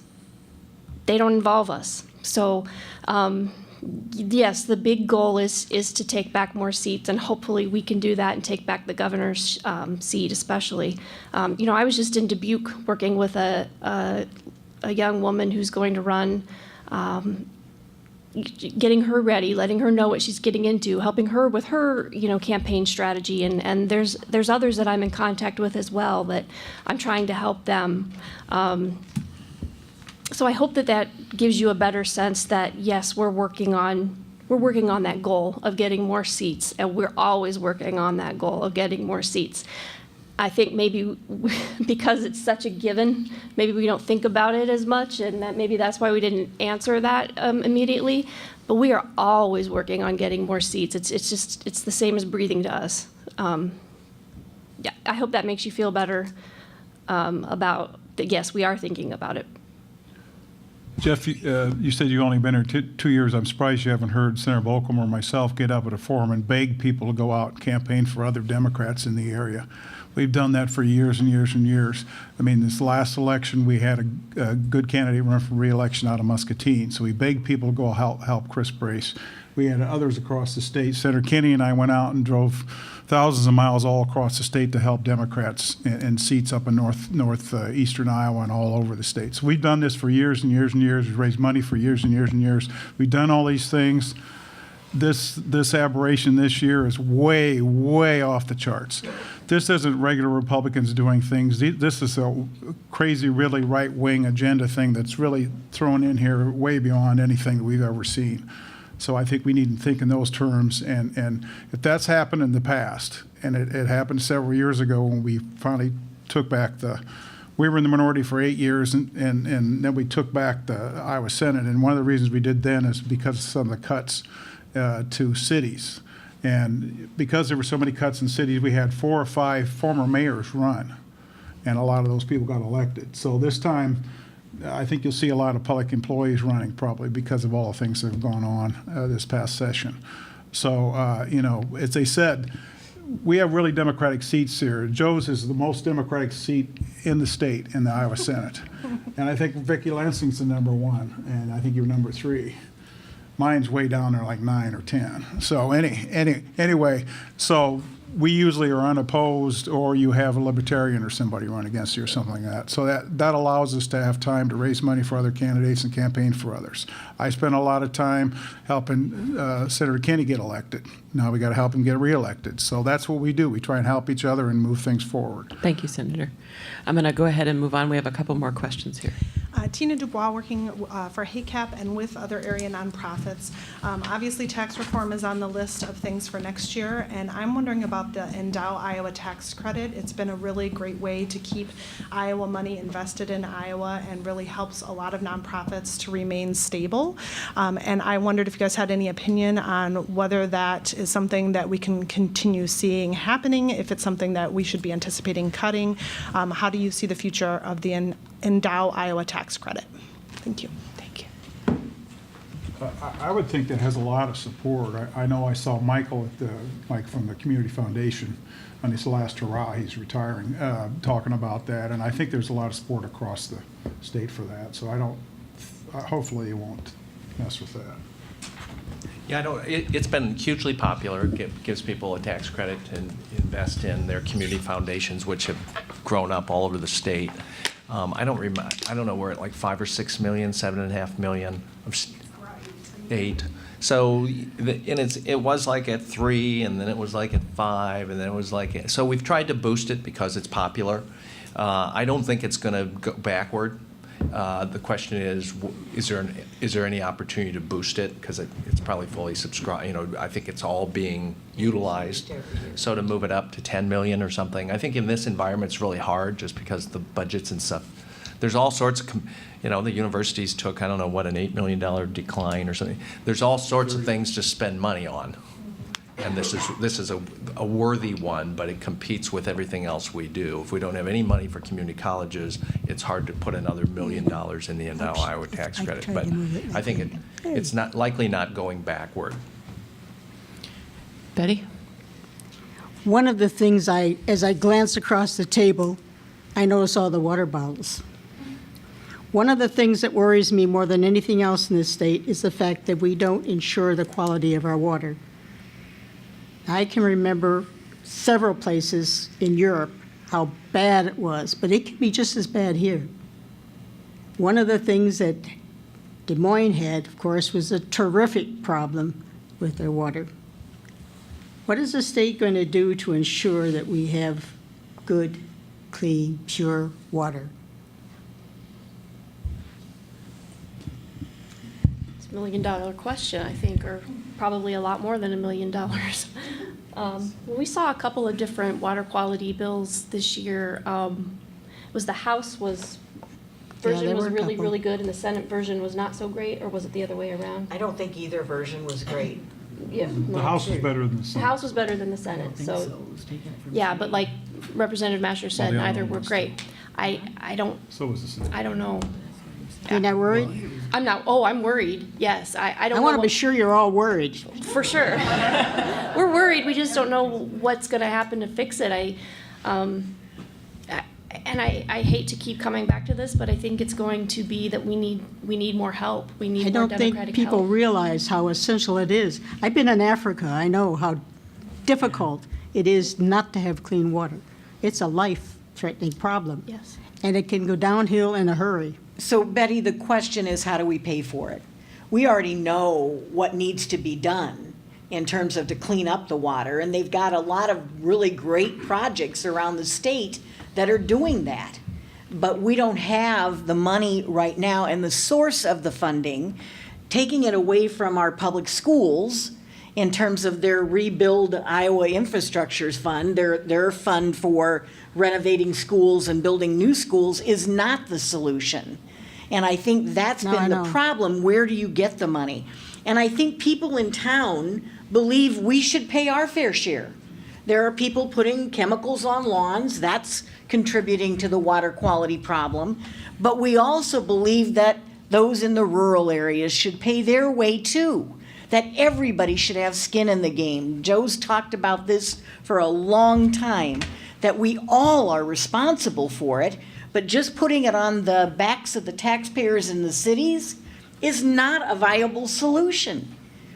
S2: They don't involve us. So, yes, the big goal is to take back more seats, and hopefully we can do that and take back the governor's seat especially. I was just in Dubuque working with a young woman who's going to run, getting her ready, letting her know what she's getting into, helping her with her, campaign strategy. And there's others that I'm in contact with as well that I'm trying to help them. So I hope that gives you a better sense that, yes, we're working on that goal of getting more seats, and we're always working on that goal of getting more seats. I think maybe because it's such a given, maybe we don't think about it as much, and maybe that's why we didn't answer that immediately. But we are always working on getting more seats. It's the same as breathing to us. Yeah, I hope that makes you feel better about that. Yes, we are thinking about it.
S5: Jeff, you said you've only been here 2 years. I'm surprised you haven't heard Senator Bolcom or myself get up at a forum and beg people to go out and campaign for other Democrats in the area. We've done that for years and years and years. I mean, this last election, we had a good candidate run for re-election out of Muscatine, so we begged people to go help Chris Brace. We had others across the state. Senator Kinney and I went out and drove thousands of miles all across the state to help Democrats in seats up in northeastern Iowa and all over the state. So we've done this for years and years and years. We've raised money for years and years and years. We've done all these things. This aberration this year is way, way off the charts. This isn't regular Republicans doing things. This is a crazy, really right-wing agenda thing that's really thrown in here way beyond anything that we've ever seen. So I think we need to think in those terms. And if that's happened in the past, and it happened several years ago when we finally took back we were in the minority for 8 years, and then we took back the Iowa Senate. And one of the reasons we did then is because of some of the cuts to cities. And because there were so many cuts in cities, we had 4 or 5 former mayors run, and a lot of those people got elected. So this time, I think you'll see a lot of public employees running, probably because of all the things that have gone on this past session. So, as they said, we have really Democratic seats here. Joe's is the most Democratic seat in the state in the Iowa Senate. And I think Vicki Lansing's the #1, and I think you're #3. Mine's way down there, like 9 or 10. So anyway, so we usually are unopposed, or you have a libertarian or somebody run against you or something like that. So that allows us to have time to raise money for other candidates and campaign for others. I spent a lot of time helping Senator Kinney get elected. Now we got to help him get reelected. So that's what we do. We try and help each other and move things forward.
S1: Thank you, Senator. I'm going to go ahead and move on. We have a couple more questions here.
S9: Tina Dubois, working for HACAP and with other area nonprofits. Obviously, tax reform is on the list of things for next year, and I'm wondering about the Endow Iowa tax credit. It's been a really great way to keep Iowa money invested in Iowa and really helps a lot of nonprofits to remain stable. And I wondered if you guys had any opinion on whether that is something that we can continue seeing happening, if it's something that we should be anticipating cutting. How do you see the future of the Endow Iowa tax credit? Thank you. Thank you.
S5: I would think that has a lot of support. I know I saw Michael from the Community Foundation on his last hurrah, he's retiring, talking about that, and I think there's a lot of support across the state for that. So hopefully you won't mess with that.
S3: Yeah, I don't, it's been hugely popular. It gives people a tax credit to invest in their community foundations, which have grown up all over the state. I don't know, we're at like 5 or 6 million, 7.5 million, 8. So, it was like at 3, and then it was like at 5, and then it was like, so we've tried to boost it because it's popular. I don't think it's gonna go backward. The question is there any opportunity to boost it? Because it's probably fully subscribed, I think it's all being utilized. So to move it up to 10 million or something, I think in this environment it's really hard just because the budgets and stuff. There's all sorts of, the universities took, I don't know, what, an $8 million decline or something. There's all sorts of things to spend money on. And this is a worthy one, but it competes with everything else we do. If we don't have any money for community colleges, it's hard to put another $1 million in the Endow Iowa tax credit. But I think it's not likely not going backward.
S1: Betty?
S10: One of the things as I glance across the table, I notice all the water bottles. One of the things that worries me more than anything else in this state is the fact that we don't ensure the quality of our water. I can remember several places in Europe how bad it was, but it can be just as bad here. One of the things that Des Moines had, of course, was a terrific problem with their water. What is the state going to do to ensure that we have good, clean, pure water?
S2: It's $1 million question, I think, or probably a lot more than $1 million. We saw a couple of different water quality bills this year. Was the House version
S10: there
S2: was
S10: were a
S2: really,
S10: couple.
S2: really good and the Senate version was not so great, or was it the other way around?
S4: I don't think either version was great.
S2: Yeah.
S5: The House was better than the
S2: The
S5: Senate.
S2: House was better than the Senate, so, yeah, but like Representative Masher said,
S5: the other
S2: neither
S5: one
S2: were
S5: was
S2: great. I don't
S5: So was the Senate.
S2: I don't know.
S10: You're not worried?
S2: I'm worried, yes. I don't
S10: I
S2: know.
S10: want to be
S2: what-
S10: sure you're all worried.
S2: For sure. We're worried, we just don't know what's gonna happen to fix it. I hate to keep coming back to this, but I think it's going to be that we need more help. We need
S10: I
S2: more
S10: don't think
S2: democratic
S10: people
S2: help.
S10: realize how essential it is. I've been in Africa. I know how difficult it is not to have clean water. It's a life-threatening problem.
S2: Yes.
S10: And it can go downhill in a hurry.
S4: So Betty, the question is, how do we pay for it? We already know what needs to be done in terms of to clean up the water, and they've got a lot of really great projects around the state that are doing that. But we don't have the money right now, and the source of the funding, taking it away from our public schools in terms of their Rebuild Iowa Infrastructures Fund, their fund for renovating schools and building new schools, is not the solution. And I think that's
S10: No, I
S4: been the
S10: know.
S4: problem. Where do you get the money? And I think people in town believe we should pay our fair share. There are people putting chemicals on lawns, that's contributing to the water quality problem. But we also believe that those in the rural areas should pay their way too, that everybody should have skin in the game. Joe's talked about this for a long time, that we all are responsible for it, but just putting it on the backs of the taxpayers in the cities is not a viable solution.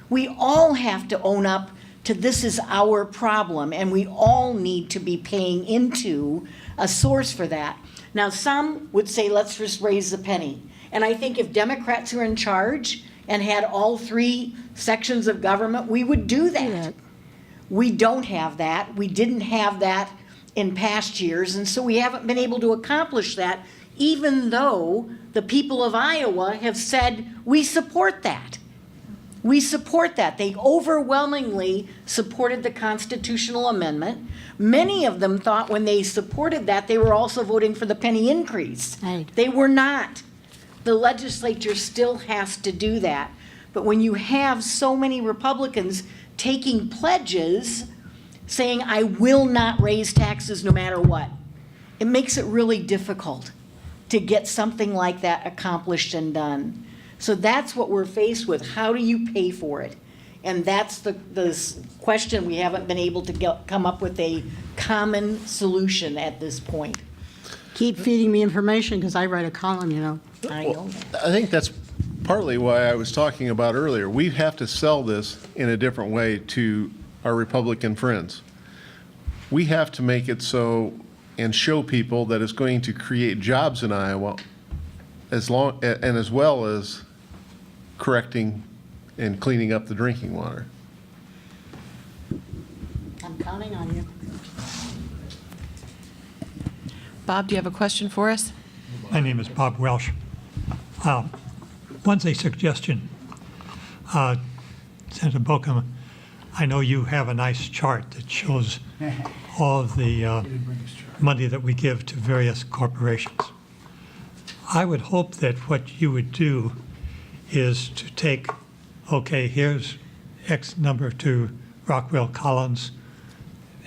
S4: We all have to own up to this is our problem, and we all need to be paying into a source for that. Now, some would say, let's just raise the penny. And I think if Democrats were in charge and had all 3 sections of government, we would do that. We don't have that. We didn't have that in past years, and so we haven't been able to accomplish that, even though the people of Iowa have said, we support that. We support that. They overwhelmingly supported the constitutional amendment. Many of them thought when they supported that, they were also voting for the penny increase.
S10: Right.
S4: They were not. The legislature still has to do that. But when you have so many Republicans taking pledges saying, I will not raise taxes no matter what, it makes it really difficult to get something like that accomplished and done. So that's what we're faced with. How do you pay for it? And that's the question. We haven't been able to come up with a common solution at this point.
S10: Keep feeding me information because I write a column, you know.
S4: I know that.
S6: I think that's partly why I was talking about earlier. We have to sell this in a different way to our Republican friends. We have to make it so and show people that it's going to create jobs in Iowa as well as correcting and cleaning up the drinking water.
S10: I'm counting on you.
S1: Bob, do you have a question for us?
S11: My name is Bob Welsh. One's a suggestion. Senator Bokum, I know you have a nice chart that shows all of the money that we give to various corporations. I would hope that what you would do is to take, okay, here's X number to Rockwell Collins,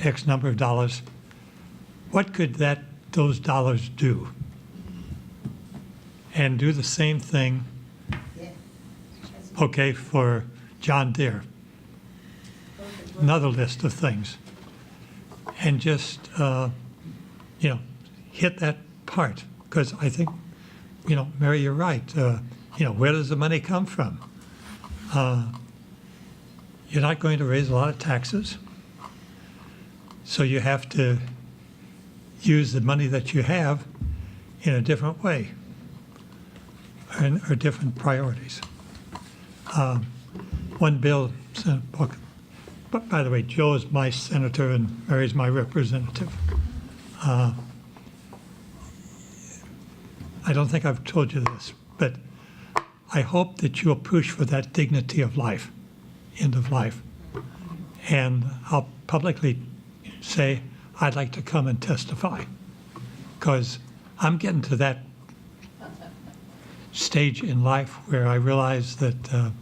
S11: X number of dollars. What could those dollars do? And do the same thing, okay, for John Deere. Another list of things. And just, hit that part. Because I think, Mary, you're right. Where does the money come from? You're not going to raise a lot of taxes. So you have to use the money that you have in a different way, or different priorities. One bill, but by the way, Joe is my senator and Mary's my representative. I don't think I've told you this, but I hope that you'll push for that dignity of life, end of life. And I'll publicly say, I'd like to come and testify, because I'm getting to that stage in life where I realize that,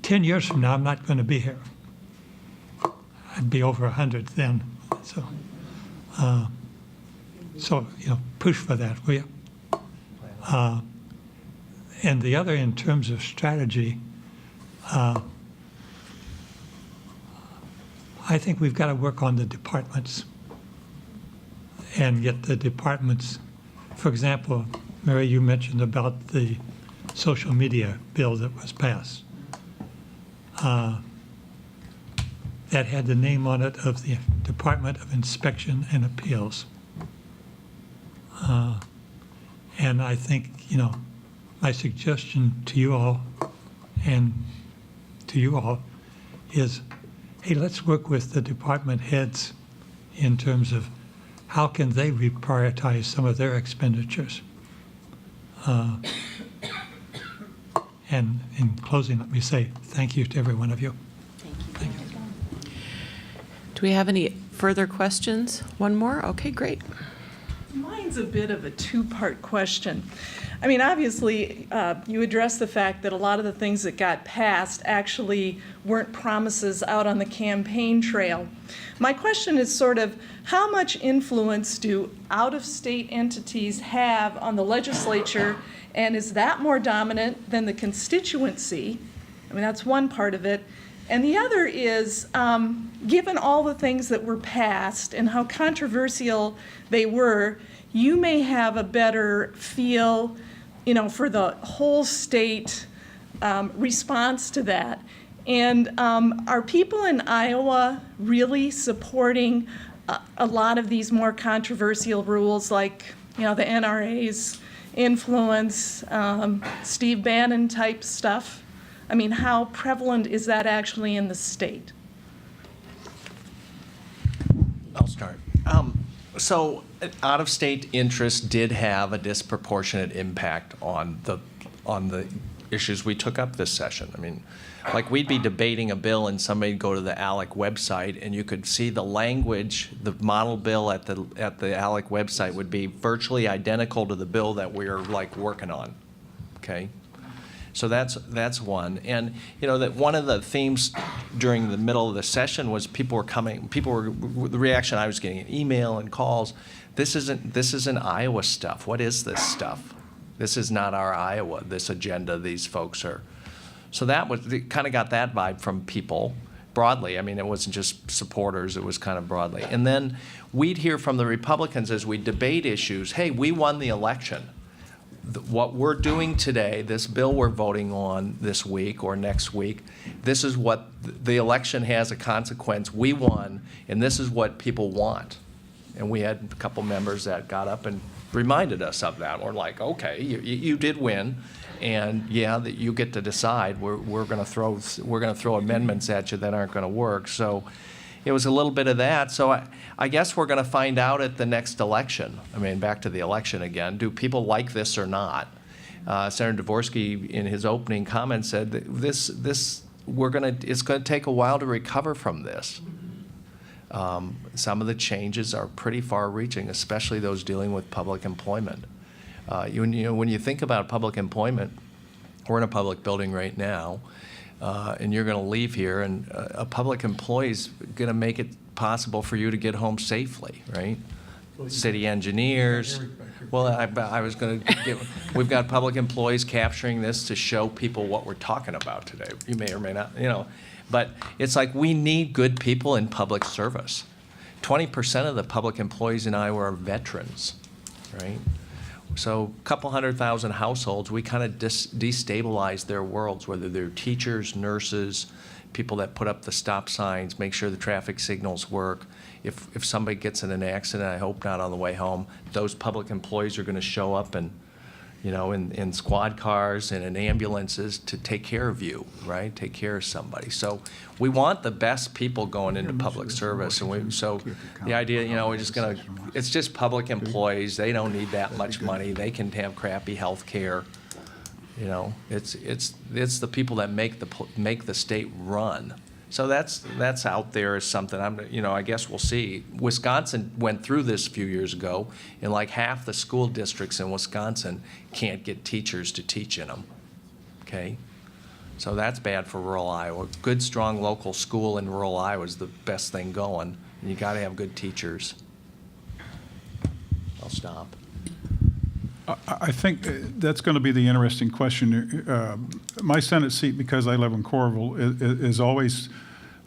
S11: 10 years from now, I'm not going to be here. I'd be over 100 then. So, push for that, will you? And the other, in terms of strategy, I think we've got to work on the departments and get the departments, for example, Mary, you mentioned about the social media bill that was passed. That had the name on it of the Department of Inspection and Appeals. And I think, my suggestion to you all and to you all is, hey, let's work with the department heads in terms of how can they reprioritize some of their expenditures. And in closing, let me say thank you to every one of you. Thank you.
S1: Do we have any further questions? One more? Okay, great.
S12: Mine's a bit of a two-part question. I mean, obviously, you addressed the fact that a lot of the things that got passed actually weren't promises out on the campaign trail. My question is sort of, how much influence do out-of-state entities have on the legislature, and is that more dominant than the constituency? I mean, that's one part of it. And the other is, given all the things that were passed and how controversial they were, you may have a better feel, for the whole state response to that. And are people in Iowa really supporting a lot of these more controversial rules, like, the NRA's influence, Steve Bannon type stuff? I mean, how prevalent is that actually in the state?
S3: I'll start. So out-of-state interest did have a disproportionate impact on the issues we took up this session. I mean, like, we'd be debating a bill and somebody'd go to the ALEC website and you could see the language, the model bill at the ALEC website would be virtually identical to the bill that we're working on, okay? So that's one. And, that one of the themes during the middle of the session was the reaction I was getting, an email and calls, this isn't Iowa stuff. What is this stuff? This is not our Iowa, this agenda these folks are. So it kind of got that vibe from people broadly. I mean, it wasn't just supporters, it was kind of broadly. And then we'd hear from the Republicans as we debate issues, hey, we won the election. what we're doing today, this bill we're voting on this week or next week, this is what the election has a consequence. We won, and this is what people want. And we had a couple members that got up and reminded us of that. We're like, okay, you did win, and yeah, that you get to decide. We're going to throw amendments at you that aren't going to work. So it was a little bit of that. So I guess we're going to find out at the next election. I mean, back to the election again. Do people like this or not? Senator Dvorsky, in his opening comments, said that it's going to take a while to recover from this. Some of the changes are pretty far-reaching, especially those dealing with public employment. When you think about public employment, we're in a public building right now, and you're going to leave here, and a public employee is going to make it possible for you to get home safely, right? City engineers. Well, I was going to give, we've got public employees capturing this to show people what we're talking about today. You may or may not, but it's like we need good people in public service. 20% of the public employees in Iowa are veterans, right? So a couple 100,000 households, we kind of destabilize their worlds, whether they're teachers, nurses, people that put up the stop signs, make sure the traffic signals work. If somebody gets in an accident, I hope not on the way home, those public employees are going to show up and, in squad cars and in ambulances to take care of you, right? Take care of somebody. So we want the best people going into public service. And so the idea, it's just public employees. They don't need that much money. They can have crappy health care. It's the people that make the state run. So that's out there as something I guess we'll see. Wisconsin went through this a few years ago, and like half the school districts in Wisconsin can't get teachers to teach in them. Okay, so that's bad for rural Iowa. Good, strong local school in rural Iowa is the best thing going, and you got to have good teachers. I'll stop.
S5: I think that's going to be the interesting question. My Senate seat, because I live in Coralville, is always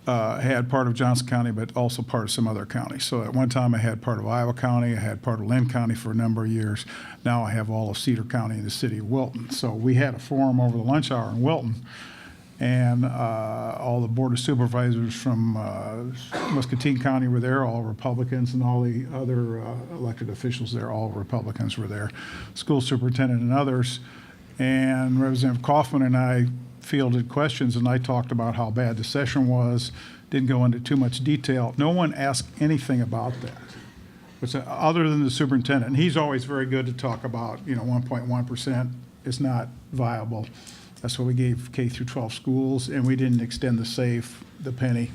S5: had part of Johnson County, but also part of some other counties. So at one time I had part of Iowa County, I had part of Lynn County for a number of years. Now I have all of Cedar County and the city of Wilton. So we had a forum over the lunch hour in Wilton, and all the Board of Supervisors from Muscatine County were there, all Republicans, and all the other elected officials there, all Republicans were there, school superintendent and others. And Representative Kaufman and I fielded questions, and I talked about how bad the session was, didn't go into too much detail. No one asked anything about that, other than the superintendent. And he's always very good to talk about, 1.1% is not viable. That's what we gave K through 12 schools, and we didn't extend the penny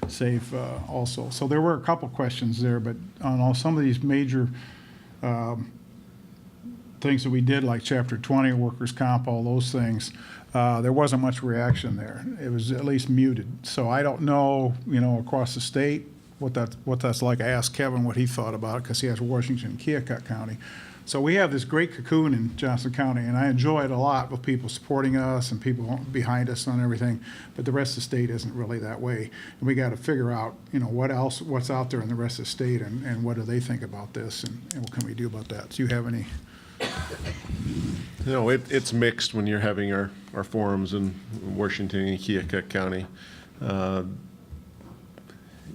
S5: SAFE also. So there were a couple questions there, but on some of these major things that we did, like Chapter 20, workers' comp, all those things, there wasn't much reaction there. It was at least muted. So I don't know, across the state what that's like. I asked Kevin what he thought about it, because he has Washington and Keokuk County. So we have this great cocoon in Johnson County, and I enjoy it a lot with people supporting us and people behind us on everything, but the rest of the state isn't really that way. And we got to figure out, what's out there in the rest of the state, and what do they think about this, and what can we do about that? Do you have any?
S6: It's mixed when you're having our forums in Washington and Keokuk County.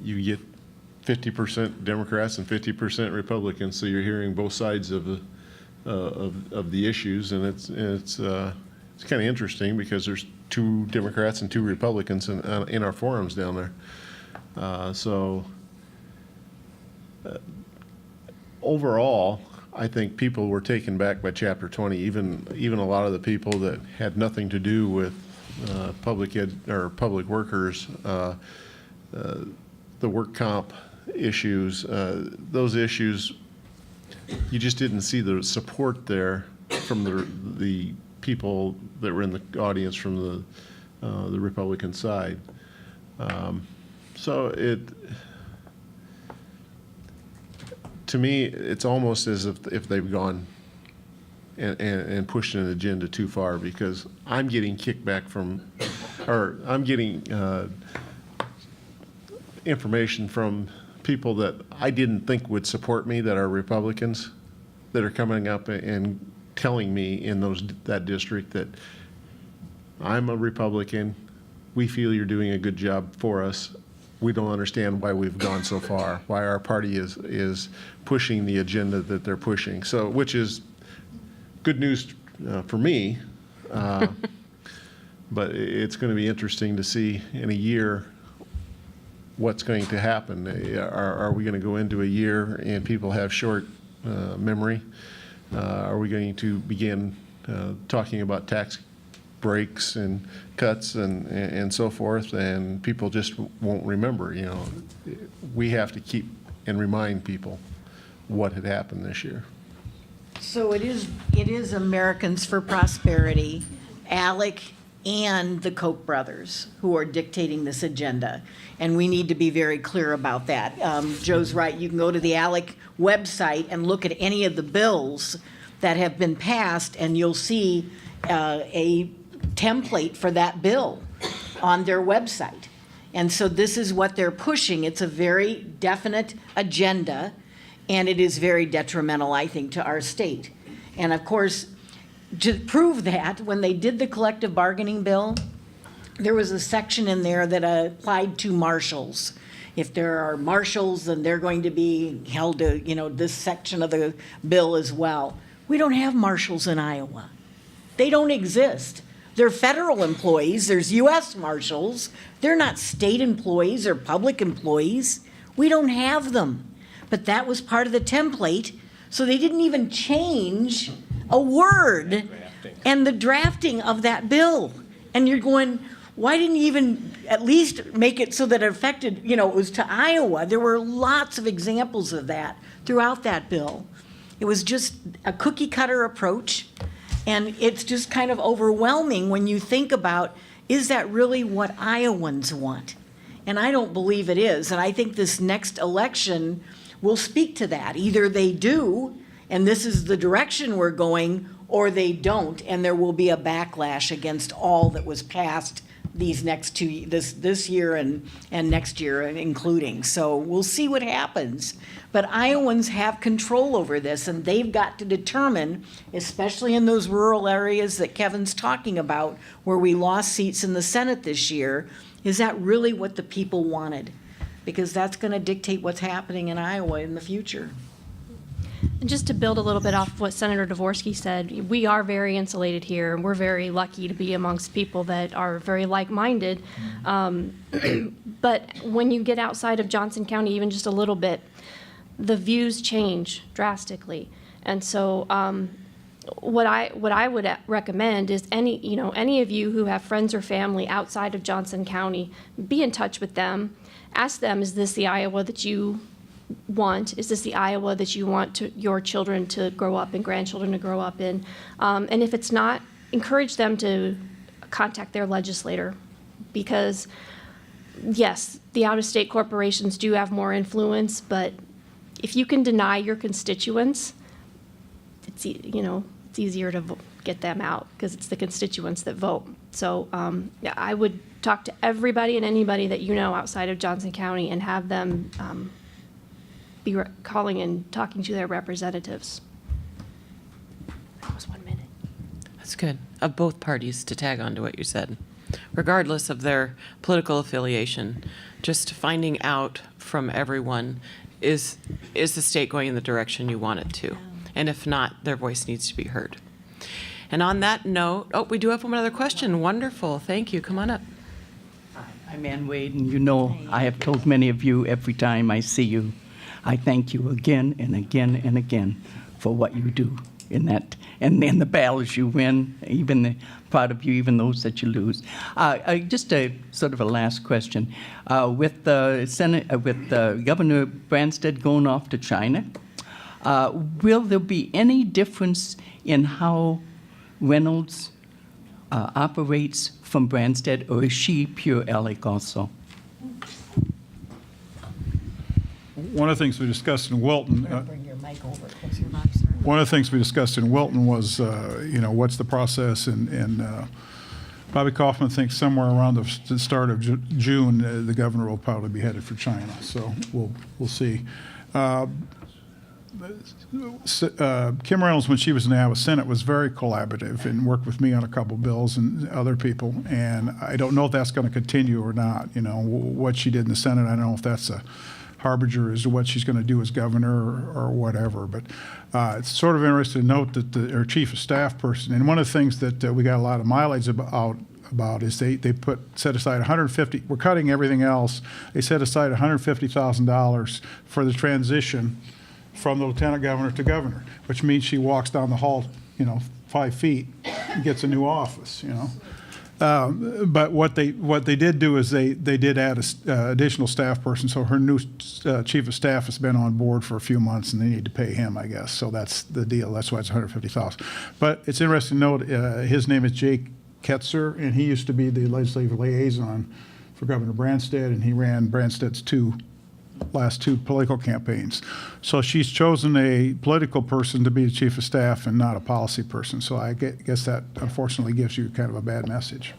S6: You get 50% Democrats and 50% Republicans, so you're hearing both sides of the issues, and it's kind of interesting because there's 2 Democrats and 2 Republicans in our forums down there. Overall, I think people were taken back by Chapter 20. Even a lot of the people that had nothing to do with public workers, the work comp issues, those issues, you just didn't see the support there from the people that were in the audience from the Republican side. To me, it's almost as if they've gone and pushed an agenda too far, because I'm getting kickback I'm getting information from people that I didn't think would support me, that are Republicans, that are coming up and telling me in that district that I'm a Republican, we feel you're doing a good job for us. We don't understand why we've gone so far, why our party is pushing the agenda that they're pushing. So, which is good news for me, but it's going to be interesting to see in a year what's going to happen. Are we going to go into a year and people have short memory? Are we going to begin talking about tax breaks and cuts and so forth, and people just won't remember? You know, we have to keep and remind people what had happened this year.
S4: So it is Americans for Prosperity, ALEC, and the Koch brothers who are dictating this agenda. And we need to be very clear about that. Joe's right. You can go to the ALEC website and look at any of the bills that have been passed, and you'll see a template for that bill on their website. And so this is what they're pushing. It's a very definite agenda, and it is very detrimental, I think, to our state. And of course, to prove that, when they did the collective bargaining bill, there was a section in there that applied to marshals. If there are marshals, then they're going to be held to, you know, this section of the bill as well. We don't have marshals in Iowa. They don't exist. They're federal employees. There's U.S. marshals. They're not state employees or public employees. We don't have them. But that was part of the template, so they didn't even change a word and the drafting of that bill. And you're going, why didn't you even at least make it so that it affected, you know, it was to Iowa? There were lots of examples of that throughout that bill. It was just a cookie cutter approach, and it's just kind of overwhelming when you think about, is that really what Iowans want? And I don't believe it is, and I think this next election will speak to that. Either they do, and this is the direction we're going, or they don't, and there will be a backlash against all that was passed these next this year and next year including. So we'll see what happens. But Iowans have control over this, and they've got to determine, especially in those rural areas that Kevin's talking about, where we lost seats in the Senate this year, is that really what the people wanted? Because that's going to dictate what's happening in Iowa in the future.
S2: And just to build a little bit off what Senator Dvorsky said, we are very insulated here, and we're very lucky to be amongst people that are very like-minded. But when you get outside of Johnson County, even just a little bit, the views change drastically. And so what I would recommend is any of you who have friends or family outside of Johnson County, be in touch with them. Ask them, is this the Iowa that you want? Is this the Iowa that you want your children to grow up and grandchildren to grow up in? And if it's not, encourage them to contact their legislator, because yes, the out-of-state corporations do have more influence, but if you can deny your constituents, it's easier to get them out because it's the constituents that vote. So I would talk to everybody and anybody that you know outside of Johnson County and have them be calling and talking to their representatives. That was 1 minute.
S1: That's good. Of both parties, to tag on to what you said, regardless of their political affiliation, just finding out from everyone, is the state going in the direction you want it to? And if not, their voice needs to be heard. And on that note, we do have one other question. Wonderful. Thank you. Come on up.
S13: Hi, I'm Ann Wade, and you know I have told many of you every time I see you, I thank you again and again and again for what you do in that, and the battles you win, even proud of you, even those that you lose. Just a sort of a last question. With Governor Branstad going off to China, will there be any difference in how Reynolds operates from Branstad, or is she pure ALEC also?
S5: One of the things we discussed in Wilton,
S4: Bring your mic over closer to your mouth, sir.
S5: one of the things we discussed in Wilton was, what's the process? And Bobby Kaufman thinks somewhere around the start of June, the governor will probably be headed for China. So we'll see. Kim Reynolds, when she was in the Iowa Senate, was very collaborative and worked with me on a couple bills and other people. And I don't know if that's going to continue or not. You know, what she did in the Senate, I don't know if that's a harbinger as to what she's going to do as governor or whatever. But it's sort of interesting to note that her chief of staff person, and one of the things that we got a lot of mileage about is they set aside 150. We're cutting everything else. They set aside $150,000 for the transition from the lieutenant governor to governor, which means she walks down the hall, 5 feet, and gets a new office. But what they did do is they did add a additional staff person. So her new chief of staff has been on board for a few months, and they need to pay him, I guess. So that's the deal. That's why it's $150,000. But it's interesting to note his name is Jake Ketzer, and he used to be the legislative liaison for Governor Branstad, and he ran Branstad's last two political campaigns. So she's chosen a political person to be the chief of staff and not a policy person. So I guess that unfortunately gives you kind of a bad message.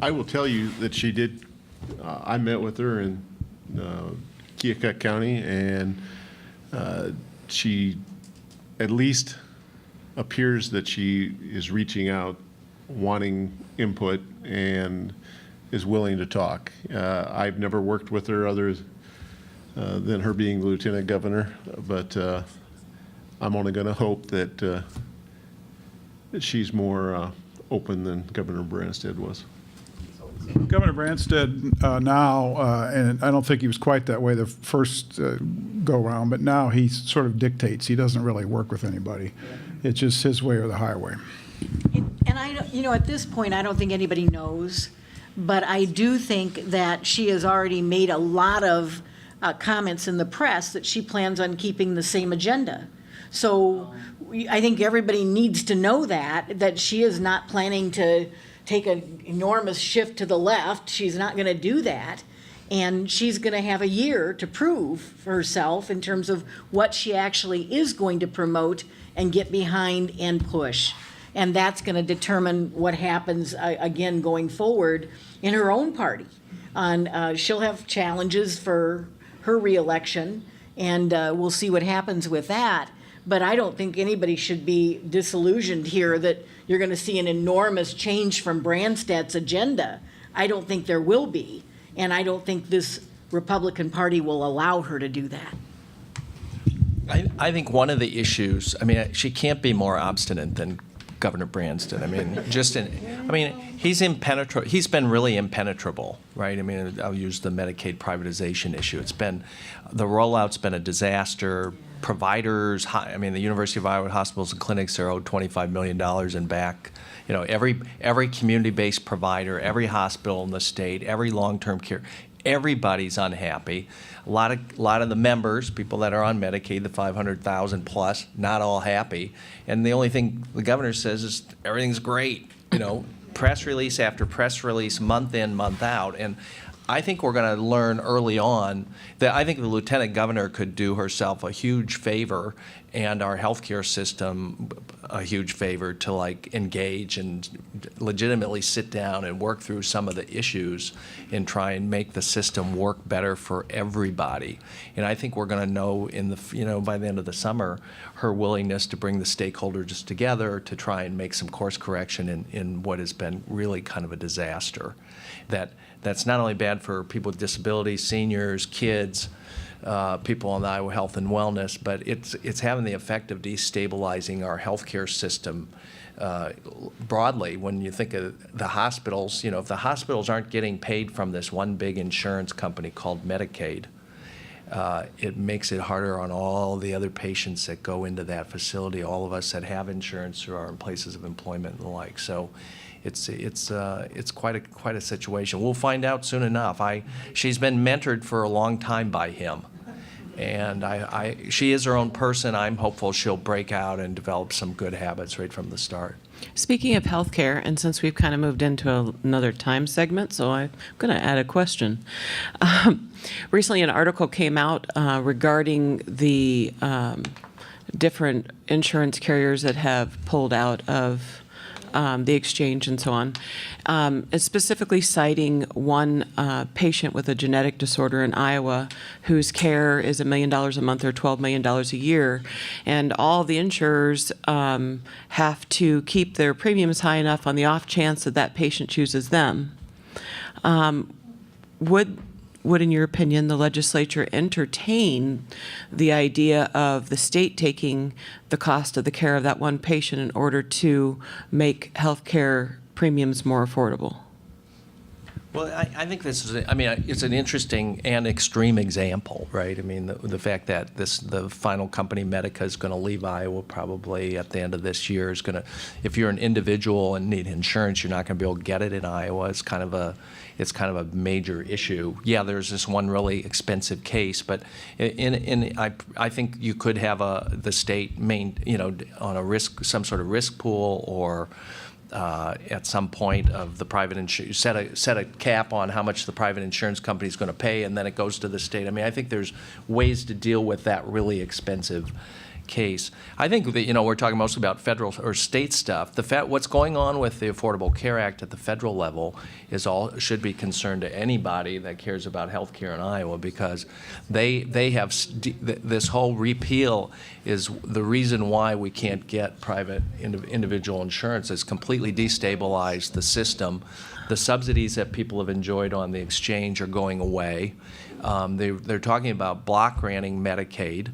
S6: I will tell you that she did, I met with her in Keokuk County, and she at least appears that she is reaching out, wanting input, and is willing to talk. I've never worked with her other than her being the lieutenant governor, but I'm only going to hope that she's more open than Governor Branstad was.
S5: Governor Branstad now, and I don't think he was quite that way the first go-round, but now he sort of dictates. He doesn't really work with anybody. It's just his way or the highway.
S4: And I don't, at this point, I don't think anybody knows, but I do think that she has already made a lot of comments in the press that she plans on keeping the same agenda. So I think everybody needs to know that she is not planning to take an enormous shift to the left. She's not going to do that. And she's going to have a year to prove herself in terms of what she actually is going to promote and get behind and push. And that's going to determine what happens, again, going forward in her own party. She'll have challenges for her reelection, and we'll see what happens with that. But I don't think anybody should be disillusioned here that you're going to see an enormous change from Branstad's agenda. I don't think there will be, and I don't think this Republican Party will allow her to do that.
S3: I think one of the issues, she can't be more obstinate than Governor Branstad. He's impenetrable. He's been really impenetrable, right? I'll use the Medicaid privatization issue. The rollout's been a disaster. Providers, the University of Iowa hospitals and clinics are owed $25 million in back. Every community-based provider, every hospital in the state, every long-term care, everybody's unhappy. A lot of the members, people that are on Medicaid, the 500,000 plus, not all happy. And the only thing the governor says is everything's great. Press release after press release, month in, month out. And I think we're going to learn early on that I think the lieutenant governor could do herself a huge favor and our healthcare system a huge favor to engage and legitimately sit down and work through some of the issues and try and make the system work better for everybody. And I think we're going to know by the end of the summer her willingness to bring the stakeholders together to try and make some course correction in what has been really kind of a disaster. That's not only bad for people with disabilities, seniors, kids, people on the Iowa Health and Wellness, but it's having the effect of destabilizing our healthcare system broadly. When you think of the hospitals, if the hospitals aren't getting paid from this one big insurance company called Medicaid, it makes it harder on all the other patients that go into that facility, all of us that have insurance or are in places of employment and the like. So it's quite a situation. We'll find out soon enough. She's been mentored for a long time by him, and she is her own person. I'm hopeful she'll break out and develop some good habits right from the start.
S1: Speaking of healthcare, and since we've kind of moved into another time segment, so I'm going to add a question. Recently, an article came out regarding the different insurance carriers that have pulled out of the exchange and so on. It's specifically citing one patient with a genetic disorder in Iowa whose care is $1 million a month or $12 million a year, and all the insurers have to keep their premiums high enough on the off chance that that patient chooses them. Would, in your opinion, the legislature entertain the idea of the state taking the cost of the care of that one patient in order to make health care premiums more affordable?
S3: Well, I think this is, it's an interesting and extreme example, right? I mean, the fact that the final company, Medica, is going to leave Iowa probably at the end of this year is going to, if you're an individual and need insurance, you're not going to be able to get it in Iowa. It's kind of a major issue. Yeah, there's this one really expensive case, but I think you could have the state on a risk, some sort of risk pool, or at some point of the private insurance, set a cap on how much the private insurance company is going to pay, and then it goes to the state. I mean, I think there's ways to deal with that really expensive case. I think that, we're talking mostly about federal or state stuff. What's going on with the Affordable Care Act at the federal level should be concern to anybody that cares about health care in Iowa, because they have this whole repeal is the reason why we can't get private individual insurance. It's completely destabilized the system. The subsidies that people have enjoyed on the exchange are going away. They're talking about block granting Medicaid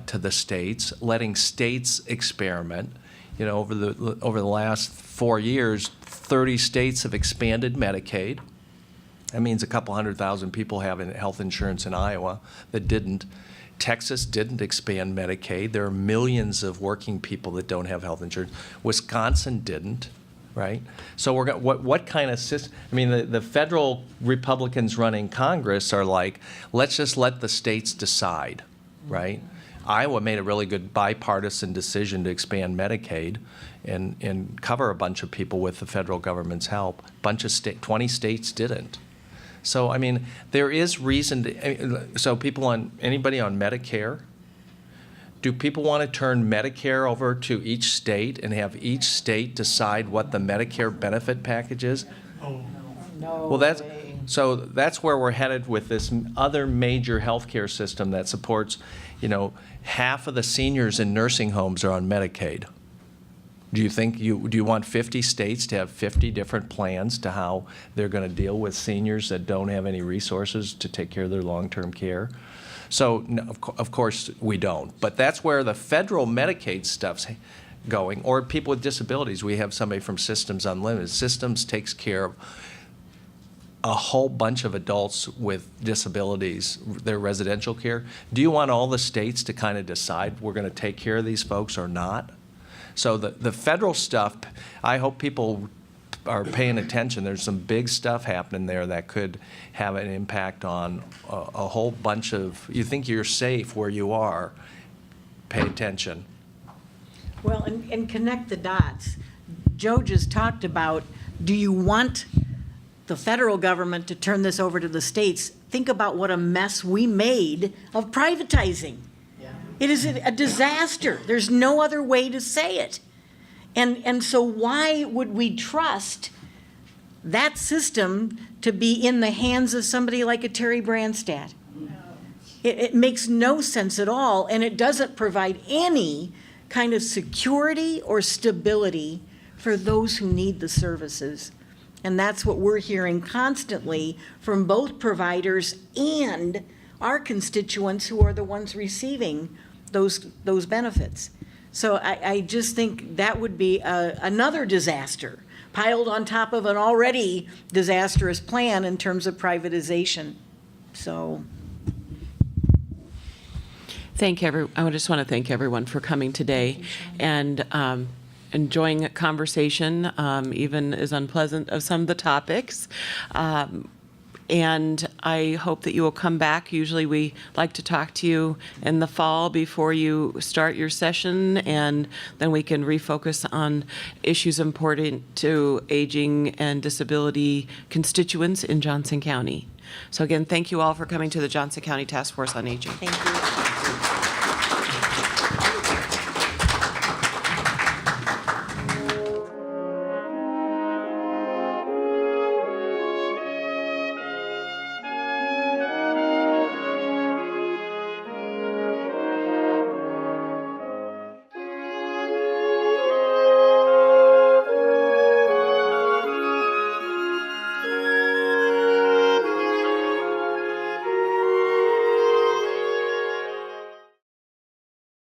S3: to the states, letting states experiment. Over the last 4 years, 30 states have expanded Medicaid. That means a couple 100,000 people have health insurance in Iowa that didn't. Texas didn't expand Medicaid. There are millions of working people that don't have health insurance. Wisconsin didn't, right? So what kind of system? I mean, the federal Republicans running Congress are like, let's just let the states decide, right? Iowa made a really good bipartisan decision to expand Medicaid and cover a bunch of people with the federal government's help. 20 states didn't. So, I mean, there is reason to, so anybody on Medicare, do people want to turn Medicare over to each state and have each state decide what the Medicare benefit package is? No. Well, that's where we're headed with this other major healthcare system that supports, half of the seniors in nursing homes are on Medicaid. Do you want 50 states to have 50 different plans to how they're going to deal with seniors that don't have any resources to take care of their long-term care? So, no, of course, we don't. But that's where the federal Medicaid stuff's going, or people with disabilities. We have somebody from Systems Unlimited. Systems takes care of a whole bunch of adults with disabilities, their residential care. Do you want all the states to kind of decide we're going to take care of these folks or not? So the federal stuff, I hope people are paying attention. There's some big stuff happening there that could have an impact on a whole bunch of, you think you're safe where you are, pay attention.
S4: Well, and connect the dots. Joe just talked about, do you want the federal government to turn this over to the states? Think about what a mess we made of privatizing. Yeah. It is a disaster. There's no other way to say it. And so why would we trust that system to be in the hands of somebody like a Terry Branstad? No. It makes no sense at all, and it doesn't provide any kind of security or stability for those who need the services. And that's what we're hearing constantly from both providers and our constituents who are the ones receiving those benefits. So I just think that would be another disaster piled on top of an already disastrous plan in terms of privatization. So.
S1: I just want to thank everyone for coming today and enjoying a conversation, even as unpleasant of some of the topics. And I hope that you will come back. Usually we like to talk to you in the fall before you start your session, and then we can refocus on issues important to aging and disability constituents in Johnson County. So again, thank you all for coming to the Johnson County Task Force on Aging.
S4: Thank you.